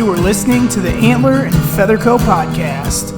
You are listening to the Antler&FeatherCo Podcast.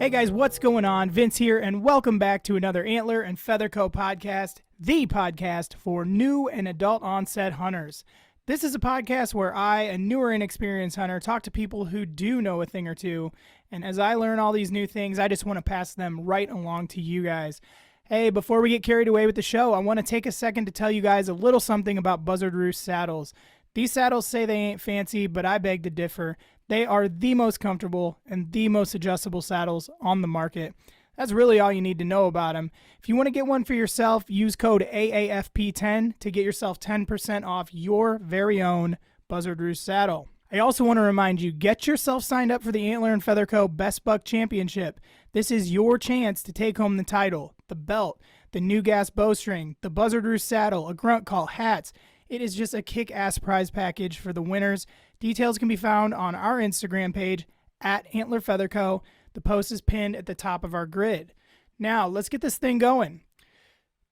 Hey guys, what's going on? Vince here, and welcome back to another Antler&FeatherCo Podcast, the podcast for new and adult onset hunters. This is a podcast where I, a newer inexperienced hunter, talk to people who do know a thing or two, and as I learn all these new things, I just want to pass them right along to you guys. Hey, before we get carried away with the show, I want to take a second to tell you guys a little something about Buzzard Roost saddles. These saddles say they ain't fancy, but I beg to differ. They are the most comfortable and the most adjustable saddles on the market. That's really all you need to know about them. If you want to get one for yourself, use code AAFP10 to get yourself 10% off your very own Buzzard Roost saddle. I also want to remind you, get yourself signed up for the Antler&FeatherCo Best Buck Championship. This is your chance to take home the title, the belt, the new gas bowstring, the Buzzard Roost saddle, a grunt call, hats. It is just a kick-ass prize package for the winners. Details can be found on our Instagram page at Antler&FeatherCo. The post is pinned at the top of our grid. Now, let's get this thing going.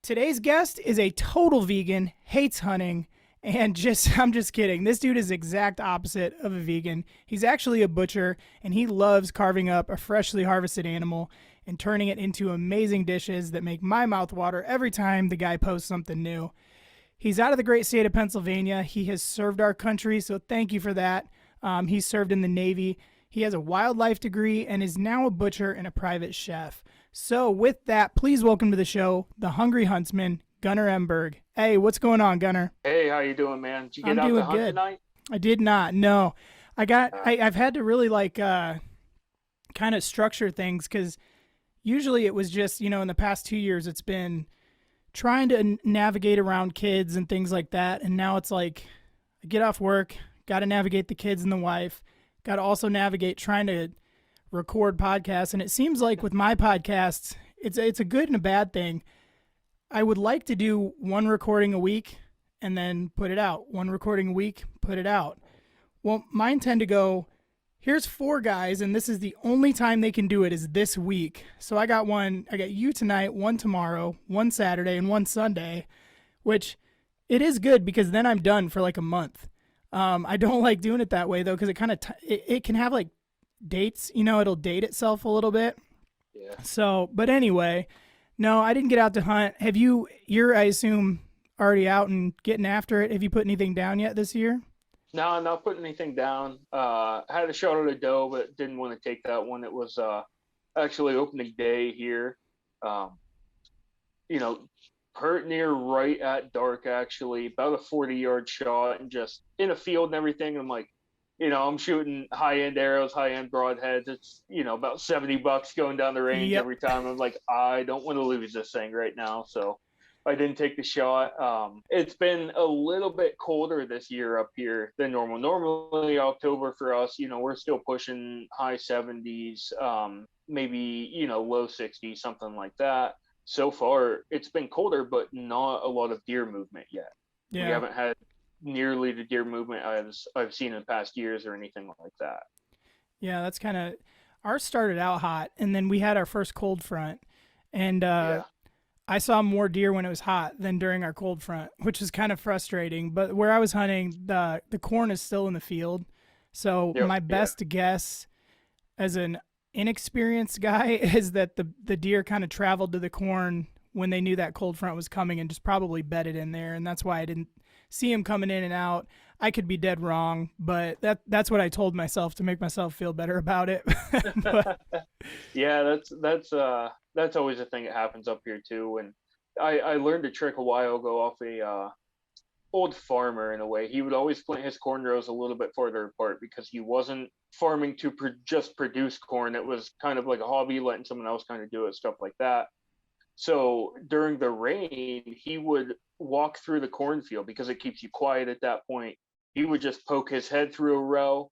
Today's guest is a total vegan, hates hunting, and I'm just kidding. This dude is the exact opposite of a vegan. He's actually a butcher, and he loves carving up a freshly harvested animal and turning it into amazing dishes that make my mouth water every time the guy posts something new. He's out of the great state of Pennsylvania. He has served our country, so thank you for that. He's served in the Navy. He has a wildlife degree and is now a butcher and a private chef. So with that, please welcome to the show, the Hungry Huntsman, Gunnar Emberg. Hey, what's going on, Gunnar? Hey, how you doing, man? Did you get I'm out doing to hunt good. tonight? I did not, no. I've had to really kind of structure things because usually it was just, in the past 2 years it's been trying to navigate around kids and things like that. And now it's like I get off work, got to navigate the kids and the wife, got to also navigate trying to record podcasts. And it seems like with my podcasts, it's a good and a bad thing. I would like to do one recording a week and then put it out. One recording a week, put it out. Well, mine tend to go, here's 4 guys, and this is the only time they can do it is this week. So I got you tonight, one tomorrow, one Saturday, and one Sunday, which it is good because then I'm done for like a month. I don't like doing it that way though, because it kind of, it can have like dates, it'll date itself a little bit. Yeah. So, but anyway, no, I didn't get out to hunt. You're, I assume, already out and getting after it. Have you put anything down yet this year? No, I'm not putting anything down. Had a shot at a doe, but didn't want to take that one. It was actually opening day here. Pert near right at dark, actually, about a 40-yard shot, and just in a field and everything. I'm like, I'm shooting high-end arrows, high-end broadheads. It's, about $70 going down the range every time. I'm like, I don't want to lose this thing right now. So I didn't take the shot. It's been a little bit colder this year up here than normal. Normally October for us, we're still pushing high 70s, maybe, low 60s, something like that. So far, it's been colder, but not a lot of deer movement yet. Yeah. We haven't had nearly the deer movement I've seen in past years or anything like that. Yeah, that's kind of, ours started out hot, and then we had our first cold front, and I saw more deer when it was hot than during our cold front, which is kind of frustrating. But where I was hunting, the corn is still in the field, so my best guess as an inexperienced guy is that the deer kind of traveled to the corn when they knew that cold front was coming and just probably bedded in there, and that's why I didn't see him coming in and out. I could be dead wrong, but that's what I told myself to make myself feel better about it. Yeah, that's always a thing that happens up here too. And I learned a trick a while ago off a old farmer in a way. He would always plant his corn rows a little bit farther apart because he wasn't farming to just produce corn. It was kind of like a hobby, letting someone else kind of do it, stuff like that. So during the rain, he would walk through the cornfield because it keeps you quiet at that point. He would just poke his head through a row,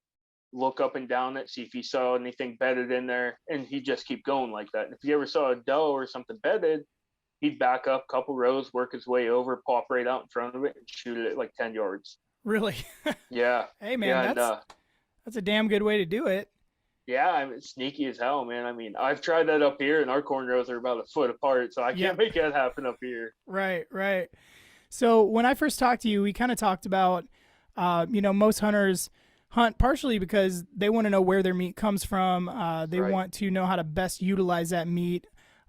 look up and down it, see if he saw anything bedded in there, and he'd just keep going like that. And if he ever saw a doe or something bedded, he'd back up a couple rows, work his way over, pop right out in front of it, and shoot it at like 10 yards. Really? Yeah. Hey, man, that's a damn good way to do it. Yeah, I mean, it's sneaky as hell, man. I mean, I've tried that up here, and our corn rows are about a foot apart, so I can't make that happen up here. Right. So when I first talked to you, we kind of talked about, most hunters hunt partially because they want to know where their meat comes from. They Right. want to know how to best utilize that meat.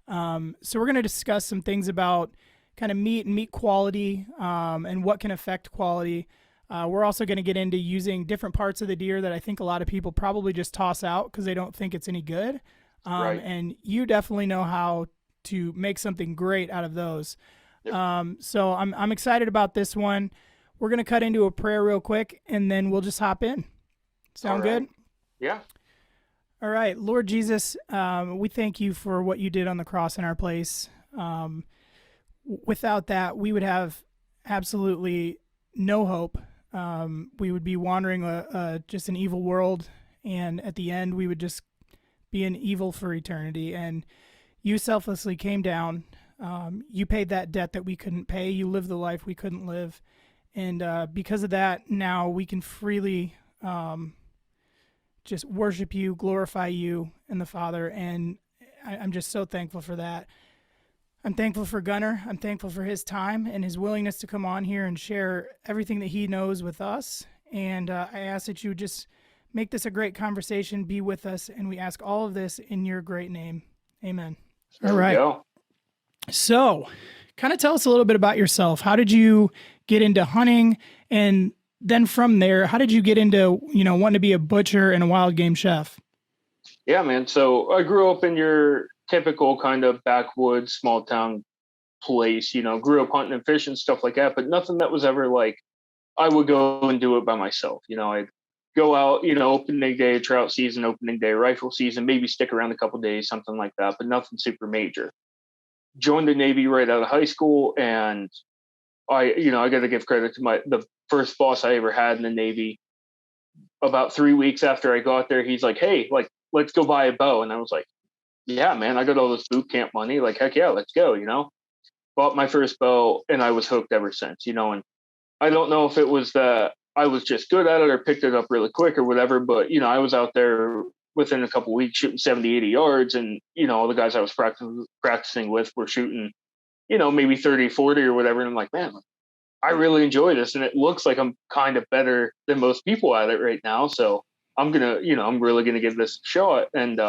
So we're going to discuss some things about kind of meat and meat quality, and what can affect quality. We're also going to get into using different parts of the deer that I think a lot of people probably just toss out because they don't think it's any good. Right. And you definitely know how to make something great out of those. Yep. So I'm excited about this one. We're going to cut into a prayer real quick and then we'll just hop in. Sound good? Yeah. All right. Lord Jesus, we thank you for what you did on the cross in our place. Without that, we would have absolutely no hope. We would be wandering just an evil world, and at the end, we would just be in evil for eternity. And you selflessly came down. You paid that debt that we couldn't pay. You lived the life we couldn't live. And because of that, now we can freely just worship you, glorify you and the Father. And I'm just so thankful for that. I'm thankful for Gunnar. I'm thankful for his time and his willingness to come on here and share everything that he knows with us. And I ask that you just make this a great conversation, be with us, and we ask all of this in your great name. Amen. All right. Go. So kind of tell us a little bit about yourself. How did you get into hunting? And then from there, how did you get into, wanting to be a butcher and a wild game chef? Yeah, man. So I grew up in your typical kind of backwoods, small town place, grew up hunting and fishing, stuff like that, but nothing that was ever like, I would go and do it by myself. I'd go out, opening day, trout season, opening day, rifle season, maybe stick around a couple days, something like that, but nothing super major. Joined the Navy right out of high school. And I got to give credit to the first boss I ever had in the Navy. About 3 weeks after I got there, he's like, hey, like, let's go buy a bow. And I was like, yeah, man, I got all this boot camp money. Like, heck yeah, let's go, Bought my first bow and I was hooked ever since, and I don't know if it was that I was just good at it or picked it up really quick or whatever, but, I was out there within a couple of weeks shooting 70, 80 yards. And, all the guys I was practicing with were shooting, maybe 30, 40 or whatever. And I'm like, man, I really enjoy this. And it looks like I'm kind of better than most people at it right now. So I'm I'm really going to give this a shot. And,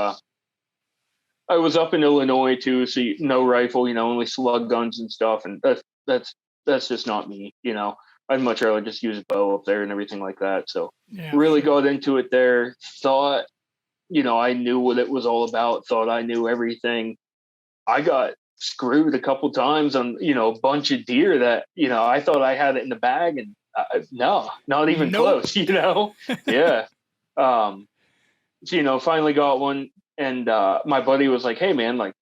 I was up in Illinois too, so no rifle, only slug guns and stuff, and that's just not me, I'd much rather just use a bow up there and everything like that. So really got into it there. Thought, I knew what it was all about. Thought I knew everything. I got screwed a couple times on a bunch of deer that I thought I had it in the bag, and no, not even close. Yeah. Finally got one. And my buddy was like, hey, man, like,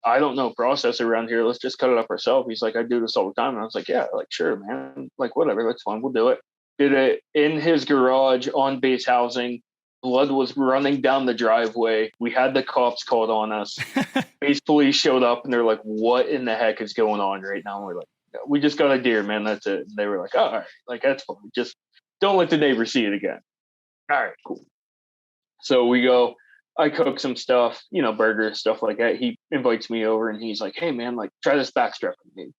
I don't know process around here. Let's just cut it up ourselves. He's like, I do this all the time. And I was like, yeah, like, sure, man. Like, whatever. That's fine. We'll do it. Did it in his garage on base housing. Blood was running down the driveway. We had the cops called on us. Base police showed up and they're like, what in the heck is going on right now? And we're like, we just got a deer, man. That's it. And they were like, oh, all right. Like, that's fine. Just don't let the neighbors see it again. All right, cool. So we go. I cook some stuff, burgers, stuff like that. He invites me over and he's like, hey, man, like, try this backstrap with me.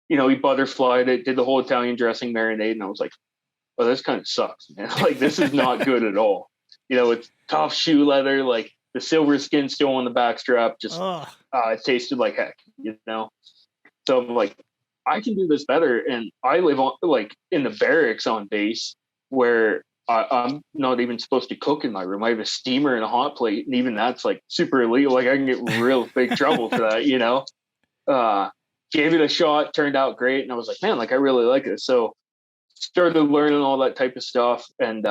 He butterflied it, did the whole Italian dressing marinade. And I was like, oh, this kind of sucks, man. Like, this is not good at all. It's tough shoe leather, like the silver skin still on the backstrap. Just it tasted like heck, So I'm like, I can do this better. And I live on in the barracks on base where I'm not even supposed to cook in my room. I have a steamer and a hot plate, and even that's like super illegal. Like, I can get real big trouble for that, Gave it a shot, turned out great, and I was like, man, like, I really like it. So started learning all that type of stuff, and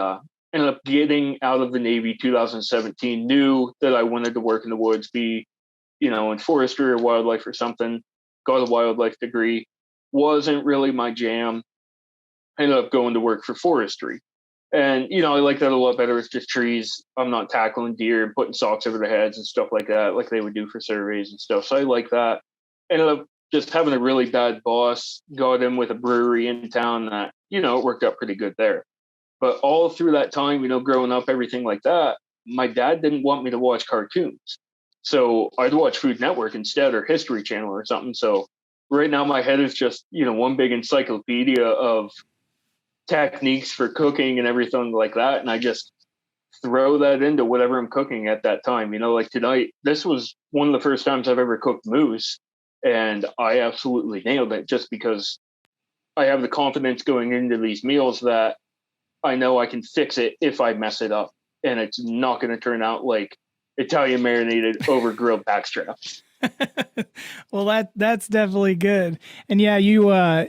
ended up getting out of the Navy 2017. Knew that I wanted to work in the woods, be in forestry or wildlife or something. Got a wildlife degree. Wasn't really my jam. Ended up going to work for forestry. And, I like that a lot better. It's just trees. I'm not tackling deer and putting socks over their heads and stuff like that, like they would do for surveys and stuff. So I like that. Ended up just having a really bad boss. Got in with a brewery in town that, it worked out pretty good there. But all through that time, growing up, everything like that, my dad didn't want me to watch cartoons. So I'd watch Food Network instead, or History Channel or something. So right now my head is just, one big encyclopedia of techniques for cooking and everything like that. And I just throw that into whatever I'm cooking at that time. Like tonight, this was one of the first times I've ever cooked moose, and I absolutely nailed it just because I have the confidence going into these meals that I know I can fix it if I mess it up, and it's not going to turn out like Italian marinated over grilled backstraps. Well, that's definitely good. And yeah, you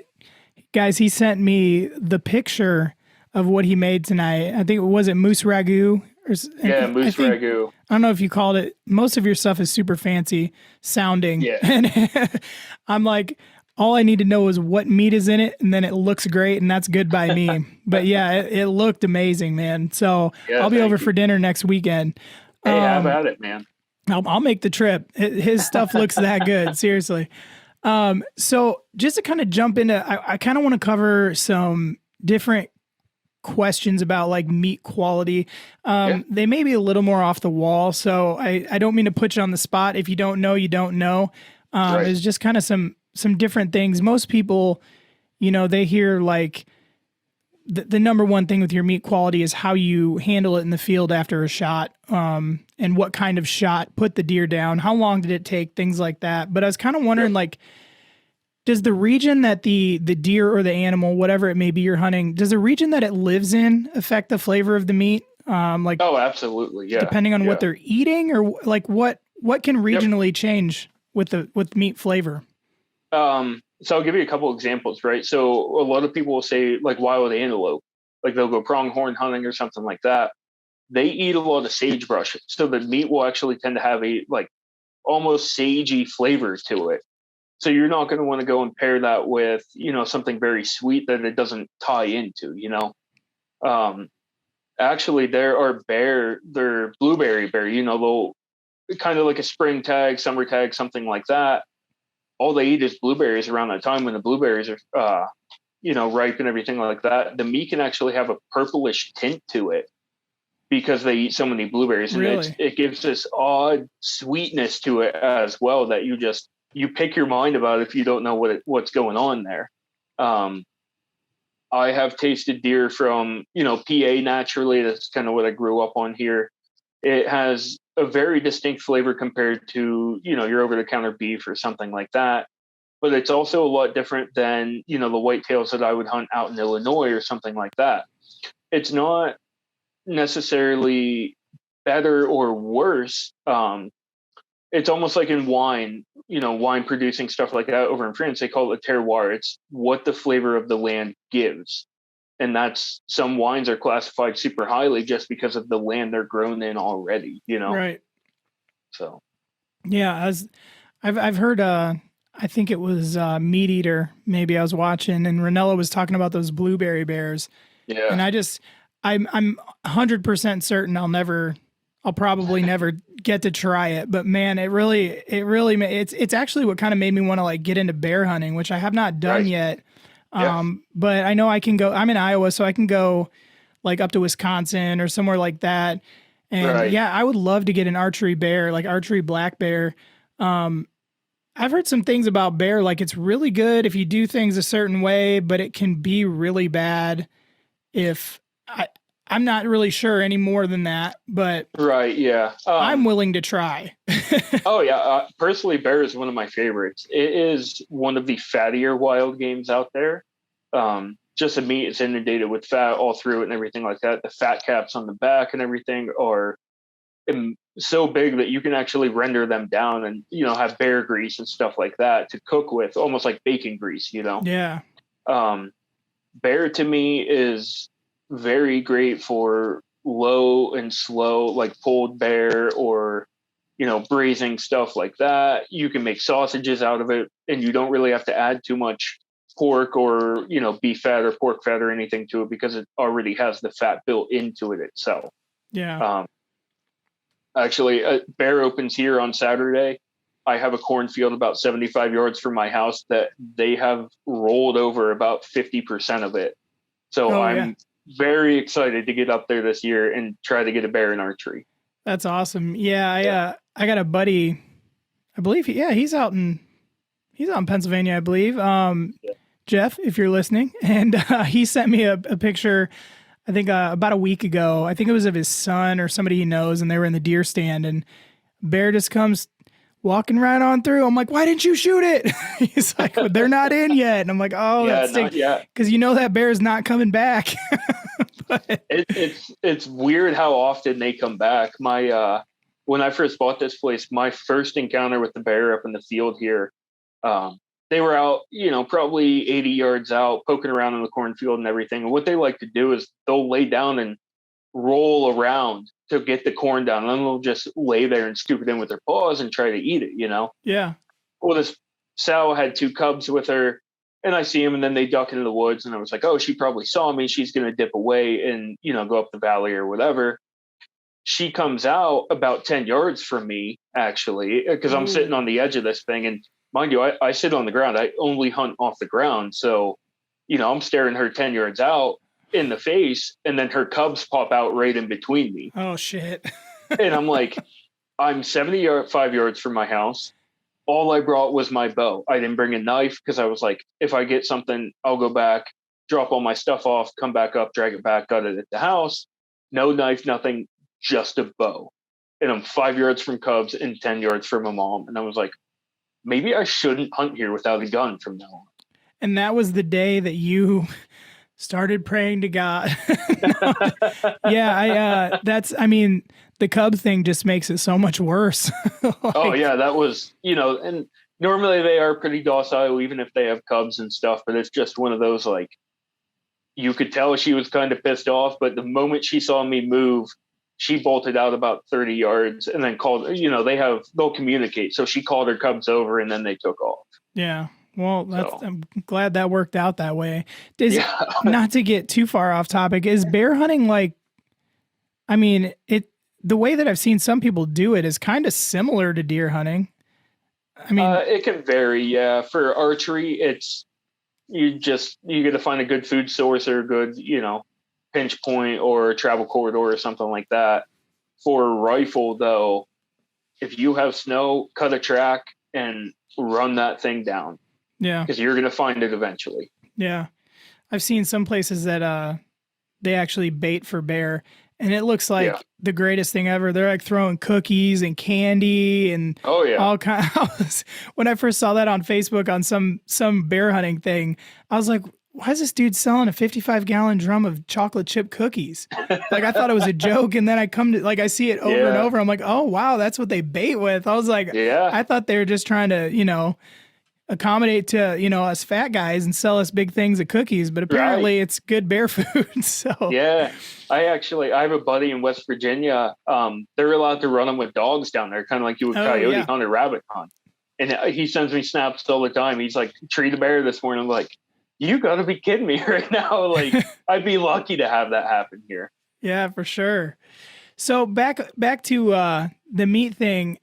guys, he sent me the picture of what he made tonight. I think was it moose ragu? Moose ragu. I don't know if you called it. Most of your stuff is super fancy sounding. Yeah. And I'm like, all I need to know is what meat is in it, and then it looks great, and that's good by me. But yeah, it looked amazing, man. So I'll be over for dinner next weekend. Hey, have at it, man. I'll make the trip. His stuff looks that good, seriously. So just to kind of jump into, I kind of want to cover some different questions about like meat quality. They may be a little more off the wall, so I don't mean to put you on the spot. If you don't know, you don't know. Right. It's just kind of some different things. Most people, they hear like the number one thing with your meat quality is how you handle it in the field after a shot, and what kind of shot put the deer down, how long did it take, things like that. But I was kind of wondering, like, does the region that the deer or the animal, whatever it may be you're hunting, does the region that it lives in affect the flavor of the meat? Oh, absolutely. Yeah. Depending on what they're eating, or like what can regionally change with meat flavor? So I'll give you a couple examples, right? So a lot of people will say like wild antelope, like they'll go pronghorn hunting or something like that. They eat a lot of sagebrush, so the meat will actually tend to have a like almost sagey flavor to it. So you're not going to want to go and pair that with, something very sweet that it doesn't tie into, Actually, there are they're blueberry bear, they'll kind of like a spring tag, summer tag, something like that. All they eat is blueberries around that time when the blueberries are, ripe and everything like that. The meat can actually have a purplish tint to it because they eat so many blueberries. And Really? it gives this odd sweetness to it as well that you pick your mind about if you don't know what's going on there. I have tasted deer from, PA naturally. That's kind of what I grew up on here. It has a very distinct flavor compared to, your over-the-counter beef or something like that. But it's also a lot different than, the whitetails that I would hunt out in Illinois or something like that. It's not necessarily better or worse. It's almost like in wine, wine producing stuff like that over in France, they call it a terroir. It's what the flavor of the land gives. And that's, some wines are classified super highly just because of the land they're grown in already, Right. So, yeah, I've heard, I think it was Meat Eater, maybe I was watching, and Ranella was talking about those blueberry bears. yeah. And I'm 100% certain I'll probably never get to try it, but man, it's actually what kind of made me want to like get into bear hunting, which I have not done yet. But I know I can go, I'm in Iowa, so I can go like up to Wisconsin or somewhere like that. And yeah, I would love to get an archery bear, like archery black bear. I've heard some things about bear, like it's really good if you do things a certain way, but it can be really bad if I'm not really sure any more than that, but yeah. I'm willing to try. Oh yeah. Personally, bear is one of my favorites. It is one of the fattier wild games out there. Just the meat is inundated with fat all through it and everything like that. The fat caps on the back and everything are so big that you can actually render them down and, have bear grease and stuff like that to cook with, almost like bacon grease, Yeah. Bear to me is very great for low and slow, like pulled bear or, braising stuff like that. You can make sausages out of it and you don't really have to add too much pork or, beef fat or pork fat or anything to it because it already has the fat built into it itself. Yeah. Actually, bear opens here on Saturday. I have a cornfield about 75 yards from my house that they have rolled over about 50% of it. So I'm very excited to get up there this year and try to get a bear in archery. That's awesome. Yeah. I got a buddy, I believe, he's out in He's out in Pennsylvania, I believe. Jeff, if you're listening. And he sent me a picture, I think about a week ago. I think it was of his son or somebody he knows, and they were in the deer stand, and bear just comes walking right on through. I'm like, why didn't you shoot it? He's like, well, they're not in yet. And I'm like, oh, Yeah, that's not yet. because that bear is not coming back. But It's weird how often they come back. My when I first bought this place, my first encounter with the bear up in the field here, they were out, probably 80 yards out, poking around in the cornfield and everything. And what they like to do is they'll lay down and roll around to get the corn down, and then they'll just lay there and scoop it in with their paws and try to eat it. Yeah. Well, this sow had 2 cubs with her, and I see them, and then they duck into the woods, and I was like, oh, she probably saw me. She's going to dip away and, go up the valley or whatever. She comes out about 10 yards from me, actually, because I'm sitting on the edge of this thing. And mind you, I sit on the ground. I only hunt off the ground. So, I'm staring her 10 yards out in the face, and then her cubs pop out right in between me. Oh, shit. And I'm like, I'm 75 yards from my house. All I brought was my bow. I didn't bring a knife because I was like, if I get something, I'll go back, drop all my stuff off, come back up, drag it back, got it at the house. No knife, nothing, just a bow. And I'm 5 yards from cubs and 10 yards from my mom. And I was like, maybe I shouldn't hunt here without a gun from now on. And that was the day that you started praying to God. Yeah, the cub thing just makes it so much worse. Oh yeah, that was, and normally they are pretty docile, even if they have cubs and stuff, but it's just one of those, like, you could tell she was kind of pissed off, but the moment she saw me move, she bolted out about 30 yards and then called, they'll communicate. So she called her cubs over and then they took off. Yeah. Well, I'm glad that worked out that way. Not to get too far off topic, is bear hunting the way that I've seen some people do it is kind of similar to deer hunting. It can vary. Yeah. For archery, it's, you got to find a good food source or a good, pinch point or travel corridor or something like that. For rifle, though, if you have snow, cut a track and run that thing down. Yeah. Because you're going to find it eventually. Yeah. I've seen some places that they actually bait for bear, and it looks like the greatest thing ever. They're like throwing cookies and candy and all kinds. When I first saw that on Facebook on some bear hunting thing, I was like, why is this dude selling a 55-gallon drum of chocolate chip cookies? Like, I thought it was a joke. And then I see it over and over. I'm like, oh, wow, that's what they bait with. I was like, I thought they were just trying to, accommodate to, us fat guys and sell us big things of cookies. But apparently it's good bear food. So yeah, I have a buddy in West Virginia. They're allowed to run them with dogs down there, kind of like you would coyote hunt or rabbit hunt. And he sends me snaps all the time. He's like, treat a bear this morning. I'm like, you got to be kidding me right now. Like, I'd be lucky to have that happen here. Yeah, for sure. So back to the meat thing.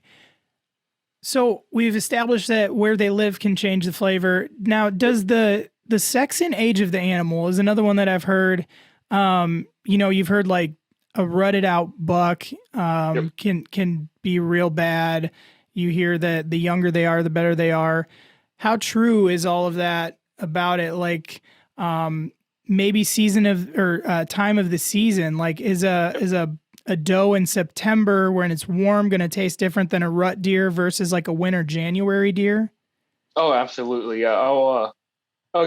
So we've established that where they live can change the flavor. Now, does the sex and age of the animal is another one that I've heard. You've heard like a rutted out buck can be real bad. You hear that the younger they are, the better they are. How true is all of that about it? Like, maybe season of or time of the season, like is a doe in September when it's warm going to taste different than a rut deer versus like a winter January deer? Oh, absolutely. Yeah. I'll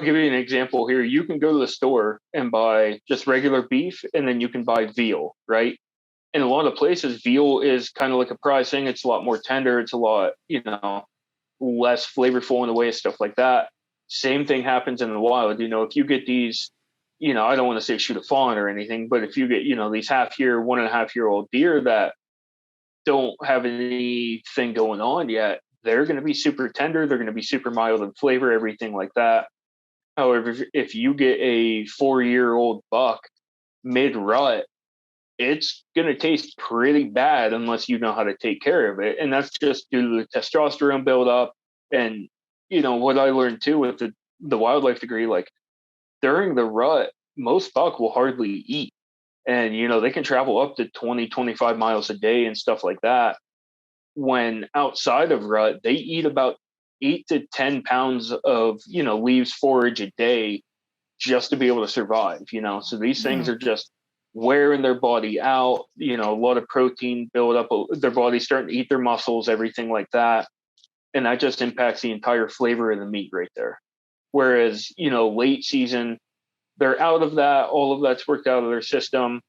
give you an example here. You can go to the store and buy just regular beef, and then you can buy veal, right? In a lot of places, veal is kind of like a prize thing. It's a lot more tender. It's a lot, less flavorful in the way of stuff like that. Same thing happens in the wild. If you get these, I don't want to say shoot a fawn or anything, but if you get, these 1.5-year-old deer that don't have anything going on yet, they're going to be super tender. They're going to be super mild in flavor, everything like that. However, if you get a 4-year-old buck mid-rut, it's going to taste pretty bad unless you know how to take care of it. And that's just due to the testosterone buildup. And, what I learned too with the wildlife degree, like during the rut, most buck will hardly eat. And, they can travel up to 20, 25 miles a day and stuff like that. When outside of rut, they eat about 8 to 10 pounds of, leaves forage a day just to be able to survive, So these things are just wearing their body out, a lot of protein build up, their body starting to eat their muscles, everything like that. And that just impacts the entire flavor of the meat right there. Whereas, late season, they're out of that, all of that's worked out of their system.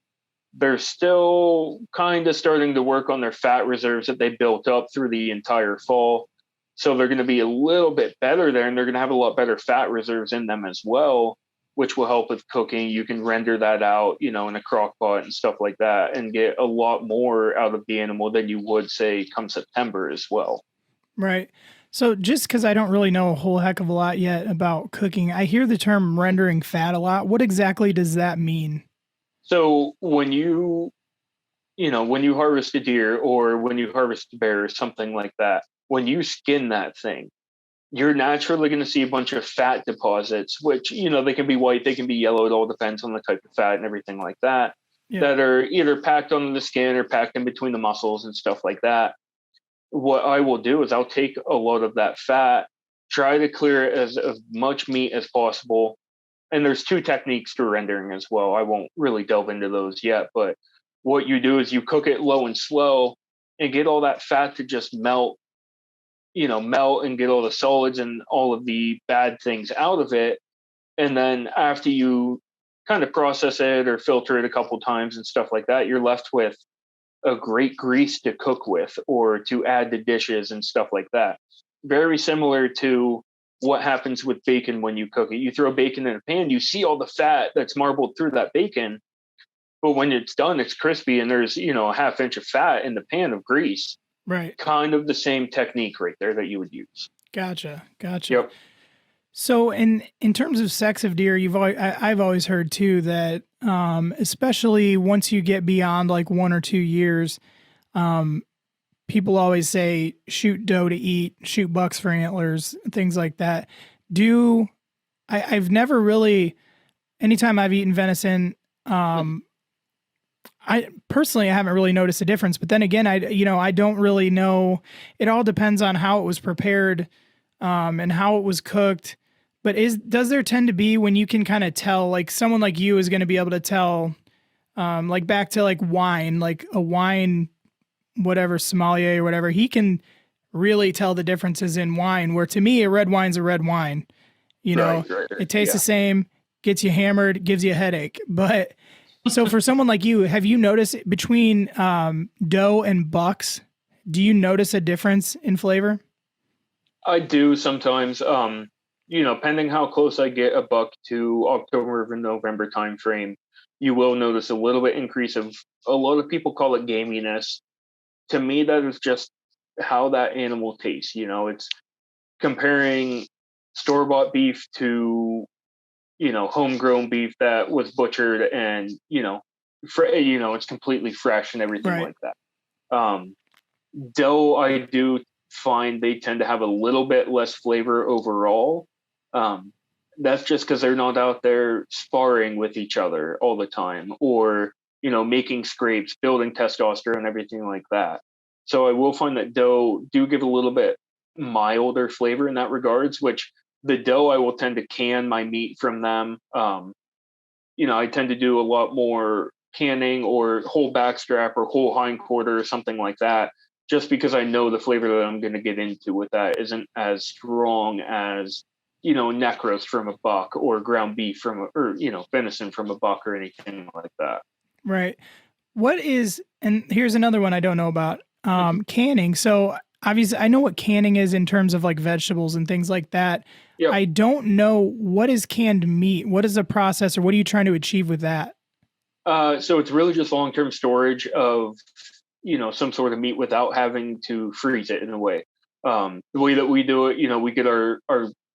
They're still kind of starting to work on their fat reserves that they built up through the entire fall. So they're going to be a little bit better there, and they're going to have a lot better fat reserves in them as well, which will help with cooking. You can render that out, in a crock pot and stuff like that, and get a lot more out of the animal than you would, say, come September as well. Right. So just because I don't really know a whole heck of a lot yet about cooking, I hear the term rendering fat a lot. What exactly does that mean? So when you harvest a deer or when you harvest a bear or something like that, when you skin that thing, you're naturally going to see a bunch of fat deposits, which, they can be white, they can be yellow. It all depends on the type of fat and everything like that, that are either packed on the skin or packed in between the muscles and stuff like that. What I will do is I'll take a lot of that fat, try to clear it as much meat as possible. And there's 2 techniques to rendering as well. I won't really delve into those yet, but what you do is you cook it low and slow and get all that fat to just melt and get all the solids and all of the bad things out of it. And then after you kind of process it or filter it a couple times and stuff like that, you're left with a great grease to cook with or to add to dishes and stuff like that. Very similar to what happens with bacon when you cook it. You throw bacon in a pan, you see all the fat that's marbled through that bacon, but when it's done, it's crispy and there's, a half inch of fat in the pan of grease. Right. Kind of the same technique right there that you would use. Gotcha. Yep. So in terms of sex of deer, I've always heard too that especially once you get beyond like 1 or 2 years, people always say shoot doe to eat, shoot bucks for antlers, things like that. I've never really, anytime I've eaten venison, I haven't really noticed a difference, but then again, I don't really know. It all depends on how it was prepared, and how it was cooked. But does there tend to be when you can kind of tell, like someone like you is going to be able to tell, like back to like wine, like a wine, whatever, sommelier or whatever, he can really tell the differences in wine, where to me, a red wine's a red wine, Right. It tastes the same, gets you hammered, gives you a headache. But so for someone like you, have you noticed between doe and bucks, do you notice a difference in flavor? I do sometimes, pending how close I get a buck to October or November timeframe, you will notice a little bit increase of, a lot of people call it gaminess. To me, that is just how that animal tastes. It's comparing store-bought beef to, homegrown beef that was butchered and, it's completely fresh and everything like that. Doe, I do find they tend to have a little bit less flavor overall. That's just because they're not out there sparring with each other all the time, or making scrapes, building testosterone, everything like that. So I will find that doe do give a little bit milder flavor in that regards, which the doe, I will tend to can my meat from them. I tend to do a lot more canning or whole backstrap or whole hindquarter or something like that, just because I know the flavor that I'm going to get into with that isn't as strong as, neck roast from a buck or ground beef venison from a buck or anything like that. Right. And here's another one I don't know about, canning. So obviously I know what canning is in terms of like vegetables and things like that. Yep. I don't know, what is canned meat? What is the process, or what are you trying to achieve with that? So it's really just long-term storage of, some sort of meat without having to freeze it in a way. The way that we do it, we get our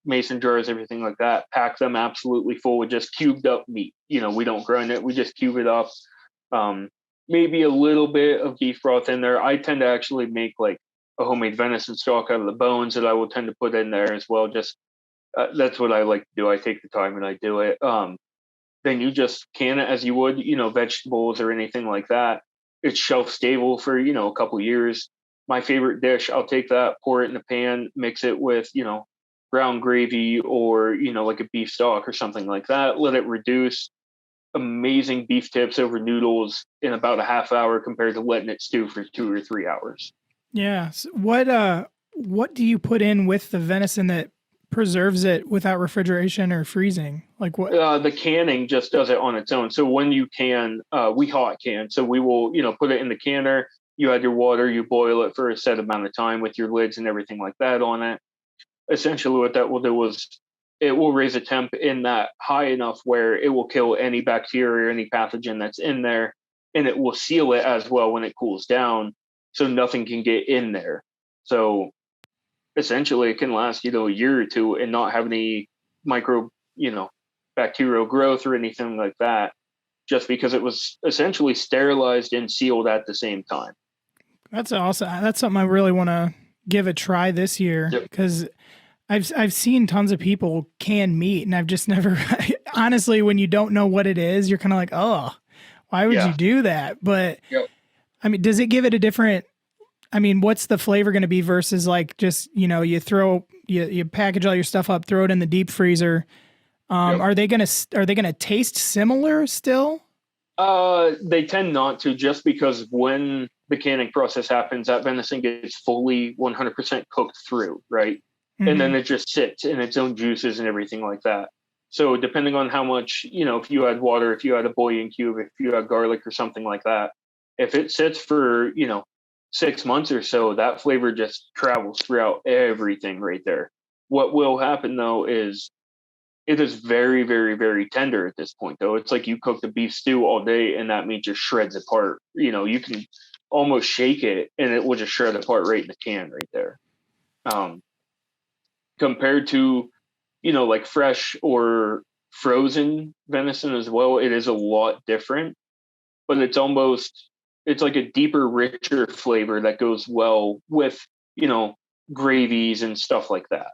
mason jars, everything like that, pack them absolutely full with just cubed up meat. We don't grind it, we just cube it up. Maybe a little bit of beef broth in there. I tend to actually make like a homemade venison stock out of the bones that I will tend to put in there as well. Just that's what I like to do. I take the time and I do it. Then you just can it as you would, vegetables or anything like that. It's shelf stable for, a couple years. my favorite dish, I'll take that, pour it in a pan, mix it with, brown gravy or, like a beef stock or something like that. Let it reduce. Amazing beef tips over noodles in about a half hour compared to letting it stew for 2 or 3 hours. Yeah. So what do you put in with the venison that preserves it without refrigeration or freezing? Like what? The canning just does it on its own. So when you can, we hot can. So we will, put it in the canner. You add your water, you boil it for a set amount of time with your lids and everything like that on it. Essentially what that will do is it will raise a temp in that high enough where it will kill any bacteria or any pathogen that's in there, and it will seal it as well when it cools down, so nothing can get in there. So essentially it can last, a year or two and not have any micro, bacterial growth or anything like that, just because it was essentially sterilized and sealed at the same time. That's awesome. That's something I really want to give a try this year, because I've seen tons of people can meat, and I've just never, honestly, when you don't know what it is, you're kind of like, oh, why would you do that? But I mean, does it give it a different, what's the flavor going to be versus like just, you package all your stuff up, throw it in the deep freezer. Are they going to taste similar still? They tend not to, just because when the canning process happens, that venison gets fully 100% cooked through, right? And then it just sits in its own juices and everything like that. So depending on how much, if you add water, if you add a bouillon cube, if you add garlic or something like that, if it sits for, 6 months or so, that flavor just travels throughout everything right there. What will happen though is it is very, very, very tender at this point though. It's like you cooked a beef stew all day and that meat just shreds apart. You can almost shake it and it will just shred apart right in the can right there. Compared to, like fresh or frozen venison as well, it is a lot different, but it's like a deeper, richer flavor that goes well with, gravies and stuff like that.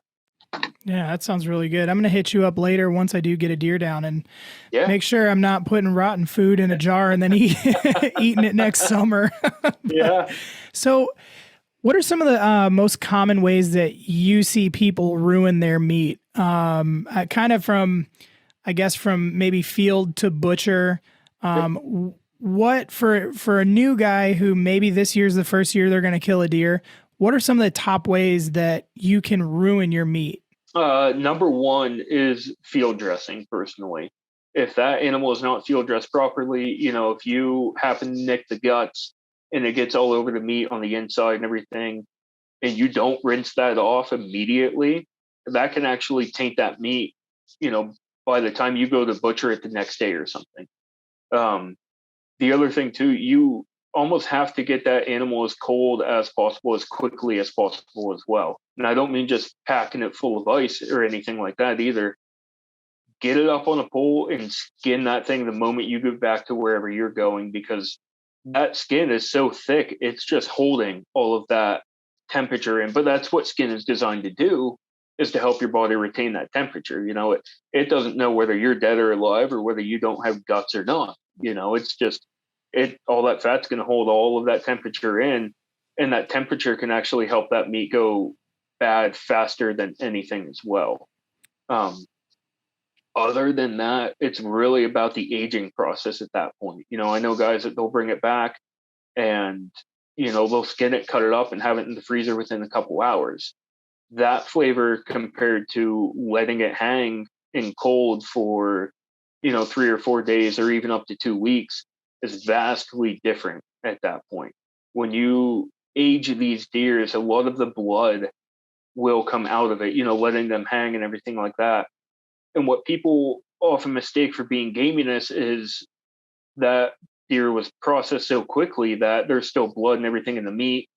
Yeah, that sounds really good. I'm going to hit you up later once I do get a deer down and make sure I'm not putting rotten food in a jar and then eating it next summer. So what are some of the most common ways that you see people ruin their meat? Kind of from maybe field to butcher. What for a new guy who maybe this year's the first year they're going to kill a deer, what are some of the top ways that you can ruin your meat? Number one is field dressing, personally. If that animal is not field dressed properly, if you happen to nick the guts and it gets all over the meat on the inside and everything, and you don't rinse that off immediately, that can actually taint that meat, by the time you go to butcher it the next day or something. The other thing too, you almost have to get that animal as cold as possible, as quickly as possible as well. And I don't mean just packing it full of ice or anything like that either. Get it up on a pole and skin that thing the moment you get back to wherever you're going, because that skin is so thick, it's just holding all of that temperature in. But that's what skin is designed to do, is to help your body retain that temperature. It doesn't know whether you're dead or alive or whether you don't have guts or not. It's just all that fat's going to hold all of that temperature in, and that temperature can actually help that meat go bad faster than anything as well. Other than that, it's really about the aging process at that point. I know guys that they'll bring it back and, they'll skin it, cut it up, and have it in the freezer within a couple hours. That flavor compared to letting it hang in cold for, 3 or 4 days or even up to 2 weeks is vastly different at that point. When you age these deers, a lot of the blood will come out of it, letting them hang and everything like that. And what people often mistake for being gaminess is that deer was processed so quickly that there's still blood and everything in the meat.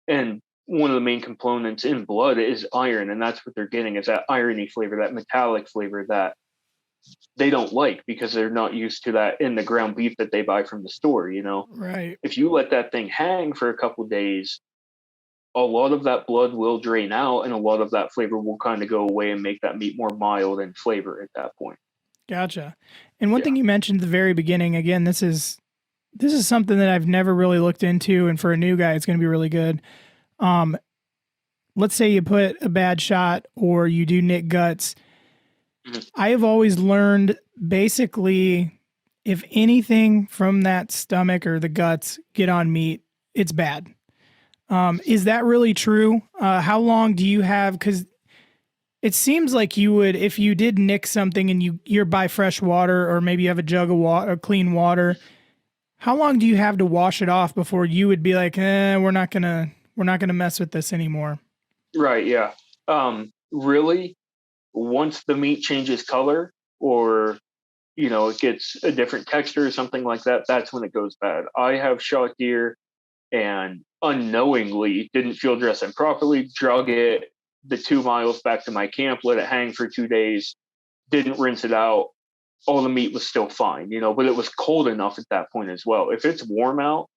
And one of the main components in blood is iron. And that's what they're getting, is that irony flavor, that metallic flavor that they don't like, because they're not used to that in the ground beef that they buy from the store. Right. If you let that thing hang for a couple of days, a lot of that blood will drain out and a lot of that flavor will kind of go away and make that meat more mild in flavor at that point. Gotcha. And one thing you mentioned at the very beginning, again, this is something that I've never really looked into, and for a new guy, it's going to be really good. let's say you put a bad shot or you do nick guts. I have always learned basically if anything from that stomach or the guts get on meat, it's bad. Is that really true? How long do you have? Because it seems like you would, if you did nick something and you're by fresh water or maybe you have a jug of water, clean water, how long do you have to wash it off before you would be like, we're not gonna mess with this anymore? Right. Yeah. Really, once the meat changes color or, it gets a different texture or something like that, that's when it goes bad. I have shot deer and unknowingly didn't field dress them properly, drug it the 2 miles back to my camp, let it hang for 2 days, didn't rinse it out. All the meat was still fine, but it was cold enough at that point as well. If it's warm out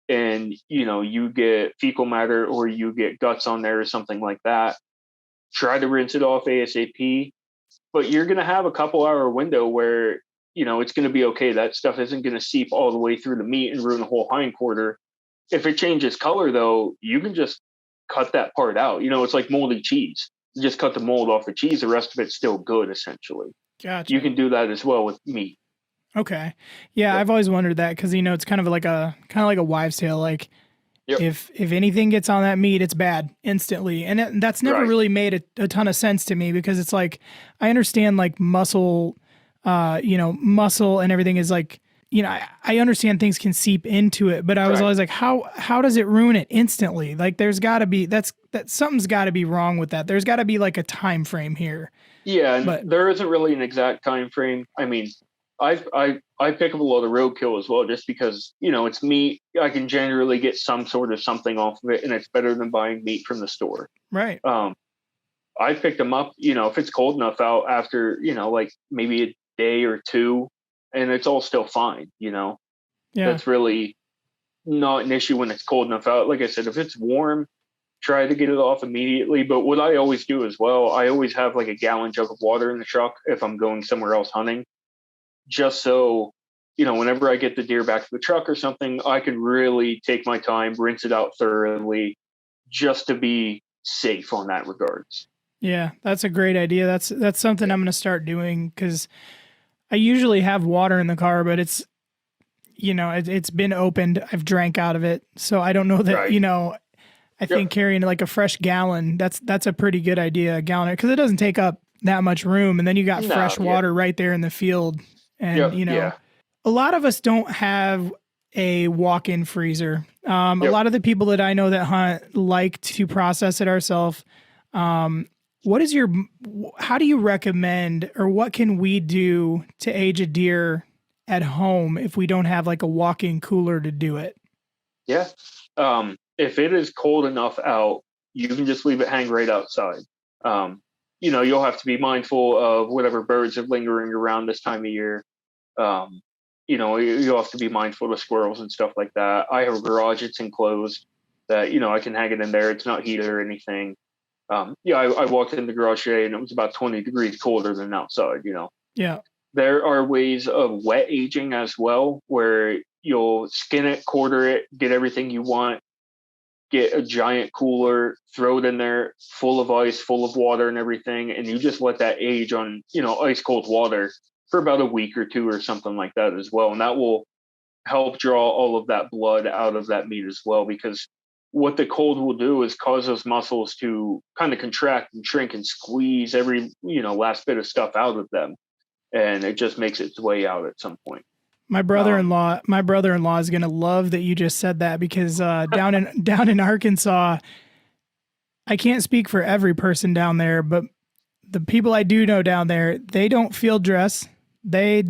and, you get fecal matter or you get guts on there or something like that, try to rinse it off ASAP. But you're going to have a couple hour window where, it's going to be okay. That stuff isn't going to seep all the way through the meat and ruin the whole hind quarter. If it changes color, though, you can just cut that part out. It's like moldy cheese. You just cut the mold off the cheese. The rest of it's still good, essentially. Gotcha. You can do that as well with meat. Okay. Yeah, I've always wondered that because, it's kind of like a wives' tale. Like, if anything gets on that meat, it's bad instantly. And that's never really made a ton of sense to me because it's like, I understand like muscle and everything is like, I understand things can seep into it, but I was always like, how does it ruin it instantly? Like there's gotta be, something's gotta be wrong with that. There's gotta be like a time frame here. Yeah. But there isn't really an exact time frame. I mean, I pick up a lot of roadkill as well, just because, it's meat. I can generally get some sort of something off of it, and it's better than buying meat from the store. Right. I picked them up, if it's cold enough out after, like maybe a day or two, and it's all still fine, That's really not an issue when it's cold enough out. Like I said, if it's warm, try to get it off immediately. But what I always do as well, I always have like a gallon jug of water in the truck if I'm going somewhere else hunting, just so, whenever I get the deer back to the truck or something, I can really take my time, rinse it out thoroughly, just to be safe on that regards. Yeah, that's a great idea. That's something I'm going to start doing because I usually have water in the car, but it's, it's been opened. I've drank out of it. So I don't know that, I think carrying like a fresh gallon, that's a pretty good idea, a gallon, because it doesn't take up that much room. And then you got fresh water right there in the field. And, a lot of us don't have a walk-in freezer. A lot of the people that I know that hunt like to process it ourselves. How do you recommend, or what can we do to age a deer at home if we don't have like a walk-in cooler to do it? Yeah. If it is cold enough out, you can just leave it hang right outside. You'll have to be mindful of whatever birds are lingering around this time of year. You'll have to be mindful of squirrels and stuff like that. I have a garage, it's enclosed that, I can hang it in there. It's not heated or anything. I walked in the garage today and it was about 20 degrees colder than outside, Yeah. There are ways of wet aging as well, where you'll skin it, quarter it, get everything you want, get a giant cooler, throw it in there full of ice, full of water and everything. And you just let that age on, ice cold water for about a week or two or something like that as well. And that will help draw all of that blood out of that meat as well, because what the cold will do is cause those muscles to kind of contract and shrink and squeeze every, last bit of stuff out of them. And it just makes its way out at some point. My brother-in-law is going to love that you just said that, because down in Arkansas, I can't speak for every person down there, but the people I do know down there, they don't field dress. They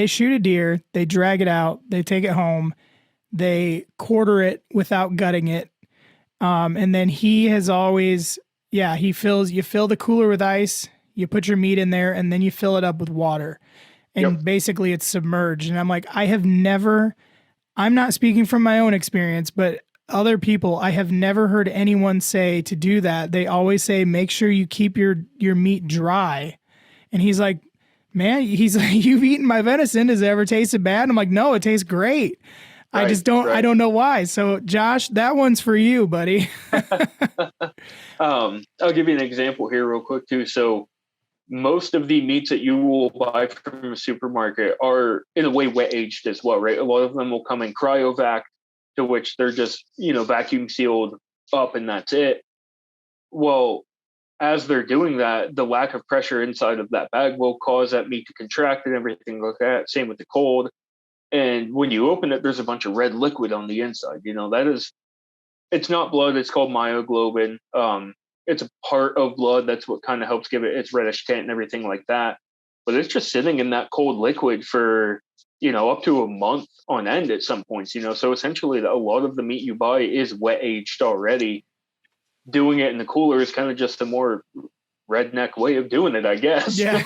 shoot a deer, they drag it out, they take it home, they quarter it without gutting it. And then he has always, you fill the cooler with ice, you put your meat in there, and then you fill it up with water. And basically it's submerged. And I'm like, I'm not speaking from my own experience, but other people, I have never heard anyone say to do that. They always say, make sure you keep your meat dry. And he's like, man, you've eaten my venison. Does it ever taste bad? I'm like, no, it tastes great. I just don't, I don't know why. So Josh, that one's for you, buddy. I'll give you an example here real quick too. So most of the meats that you will buy from a supermarket are in a way wet aged as well, right? A lot of them will come in cryovac, to which they're just, vacuum sealed up and that's it. Well, as they're doing that, the lack of pressure inside of that bag will cause that meat to contract and everything like that. Same with the cold. And when you open it, there's a bunch of red liquid on the inside. It's not blood. It's called myoglobin. It's a part of blood. That's what kind of helps give it its reddish tint and everything like that. But it's just sitting in that cold liquid for, up to a month on end at some points, So essentially a lot of the meat you buy is wet aged already. Doing it in the cooler is kind of just a more redneck way of doing it, I guess. Yeah.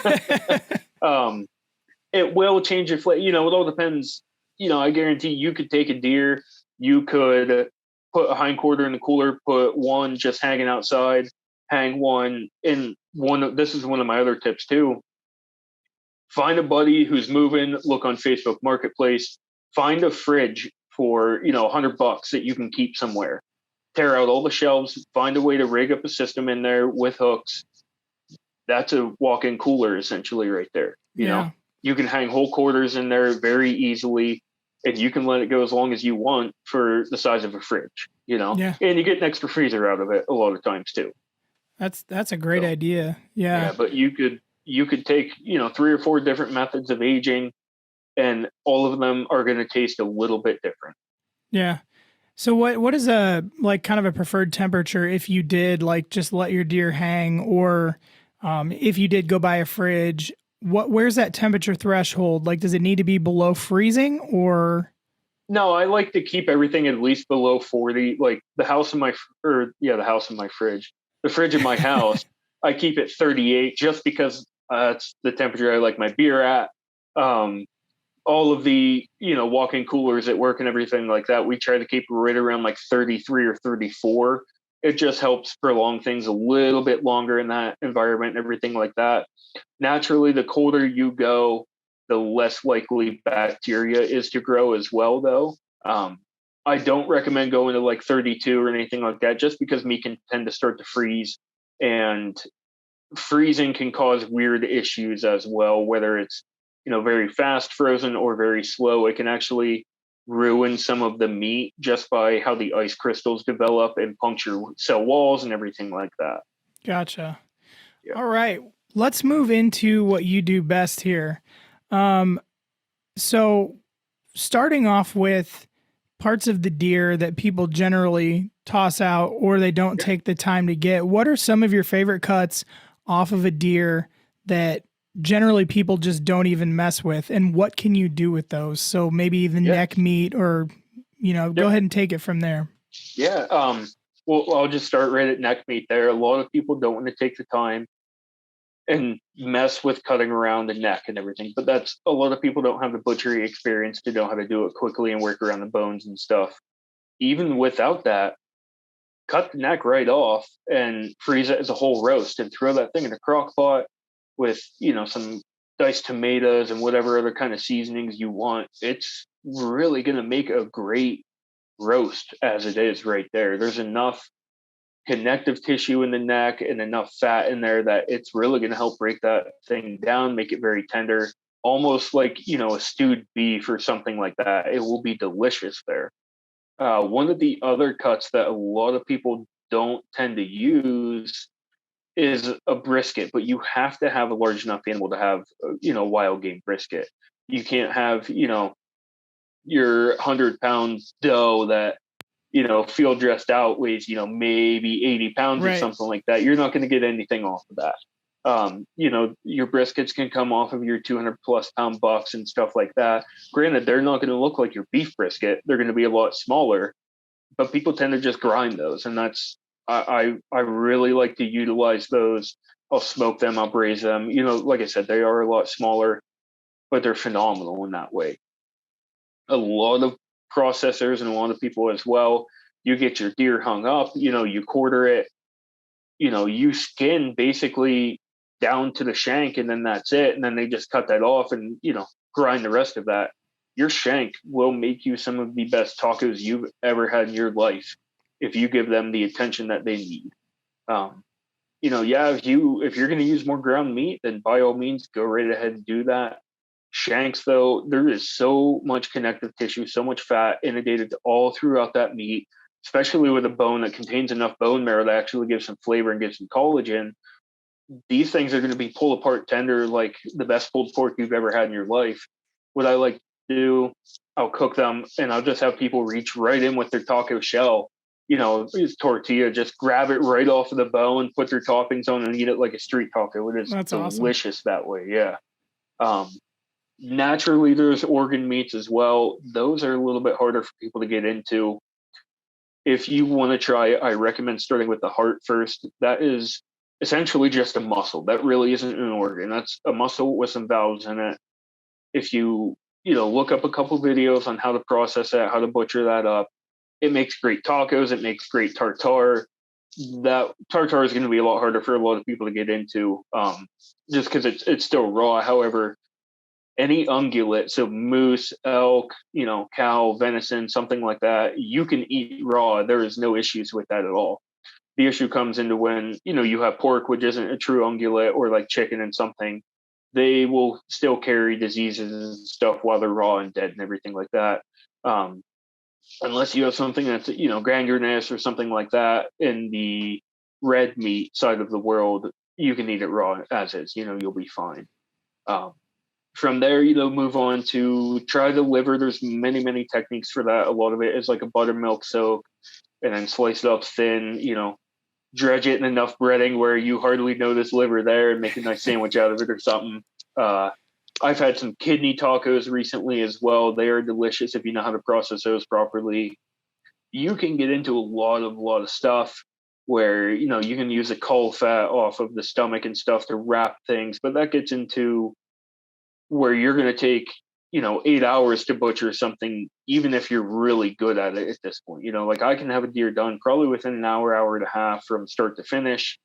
It will change your flavor. It all depends. I guarantee you could take a deer, you could put a hindquarter in the cooler, put one just hanging outside, hang one in one. This is one of my other tips too. Find a buddy who's moving, look on Facebook Marketplace, find a fridge for, $100 that you can keep somewhere. Tear out all the shelves, find a way to rig up a system in there with hooks. That's a walk-in cooler essentially right there. You know, you can hang whole quarters in there very easily, and you can let it go as long as you want for the size of a fridge, and you get an extra freezer out of it a lot of times too. That's a great idea. Yeah. But you could take, 3 or 4 different methods of aging, and all of them are going to taste a little bit different. Yeah. So what is a kind of a preferred temperature if you did just let your deer hang, or if you did go buy a fridge? Where's that temperature threshold? Does it need to be below freezing or? No, I like to keep everything at least below 40. Like the house in my fridge, the fridge in my house, I keep it 38 just because it's the temperature I like my beer at. All of the, walk-in coolers at work and everything like that, we try to keep right around 33 or 34. It just helps prolong things a little bit longer in that environment and everything like that. Naturally, the colder you go, the less likely bacteria is to grow as well, though. I don't recommend going to 32 or anything like that, just because meat can tend to start to freeze, and freezing can cause weird issues as well, whether it's very fast frozen or very slow. It can actually ruin some of the meat just by how the ice crystals develop and puncture cell walls and everything like that. Gotcha. Yeah. All right. Let's move into what you do best here. So starting off with parts of the deer that people generally toss out or they don't take the time to get, what are some of your favorite cuts off of a deer that generally people just don't even mess with, and what can you do with those? So maybe the neck meat, or go ahead and take it from there. Well, I'll just start right at neck meat there. A lot of people don't want to take the time and mess with cutting around the neck and everything, but that's a lot of people don't have the butchery experience to know how to do it quickly and work around the bones and stuff. Even without that, cut the neck right off and freeze it as a whole roast and throw that thing in a crock pot with, some diced tomatoes and whatever other kind of seasonings you want. It's really going to make a great roast as it is right there. There's enough connective tissue in the neck and enough fat in there that it's really going to help break that thing down, make it very tender, almost like, a stewed beef or something like that. It will be delicious there. One of the other cuts that a lot of people don't tend to use is a brisket, but you have to have a large enough animal to have, wild game brisket. You can't have, your 100-pound doe that, field dressed out weighs, maybe 80 pounds or something like that. You're not going to get anything off of that. Your briskets can come off of your 200+ pound bucks and stuff like that. Granted, they're not going to look like your beef brisket. They're going to be a lot smaller, but people tend to just grind those. And that's, I really like to utilize those. I'll smoke them, I'll braise them. Like I said, they are a lot smaller, but they're phenomenal in that way. A lot of processors and a lot of people as well, you get your deer hung up, you quarter it, you skin basically down to the shank, and then that's it. And then they just cut that off and, grind the rest of that. your shank will make you some of the best tacos you've ever had in your life if you give them the attention that they need. If you're going to use more ground meat, then by all means, go right ahead and do that. Shanks, though, there is so much connective tissue, so much fat inundated all throughout that meat, especially with a bone that contains enough bone marrow to actually give some flavor and give some collagen. These things are going to be pulled apart tender like the best pulled pork you've ever had in your life. What I like to do, I'll cook them and I'll just have people reach right in with their taco shell. It's tortilla, just grab it right off of the bone, put their toppings on and eat it like a street taco. It is delicious that way. Yeah. Naturally, there's organ meats as well. Those are a little bit harder for people to get into. If you want to try it, I recommend starting with the heart first. That is essentially just a muscle. That really isn't an organ. That's a muscle with some valves in it. If you look up a couple videos on how to process that, how to butcher that up, it makes great tacos. It makes great tartare. That tartare is going to be a lot harder for a lot of people to get into, just because it's still raw. However, any ungulate, so moose, elk, cow, venison, something like that, you can eat raw. There is no issues with that at all. The issue comes into when, you have pork, which isn't a true ungulate, or like chicken and something. They will still carry diseases and stuff while they're raw and dead and everything like that. Unless you have something that's, gangrenous or something like that in the red meat side of the world, you can eat it raw as is, you'll be fine. From there, move on to try the liver. There's many, many techniques for that. A lot of it is like a buttermilk soak and then slice it up thin, dredge it in enough breading where you hardly notice liver there and make a nice sandwich out of it or something. I've had some kidney tacos recently as well. They are delicious if you know how to process those properly. You can get into a lot of stuff where, you can use the caul fat off of the stomach and stuff to wrap things, but that gets into where you're going to take, 8 hours to butcher something, even if you're really good at it at this point. Like I can have a deer done probably within an hour and a half from start to finish.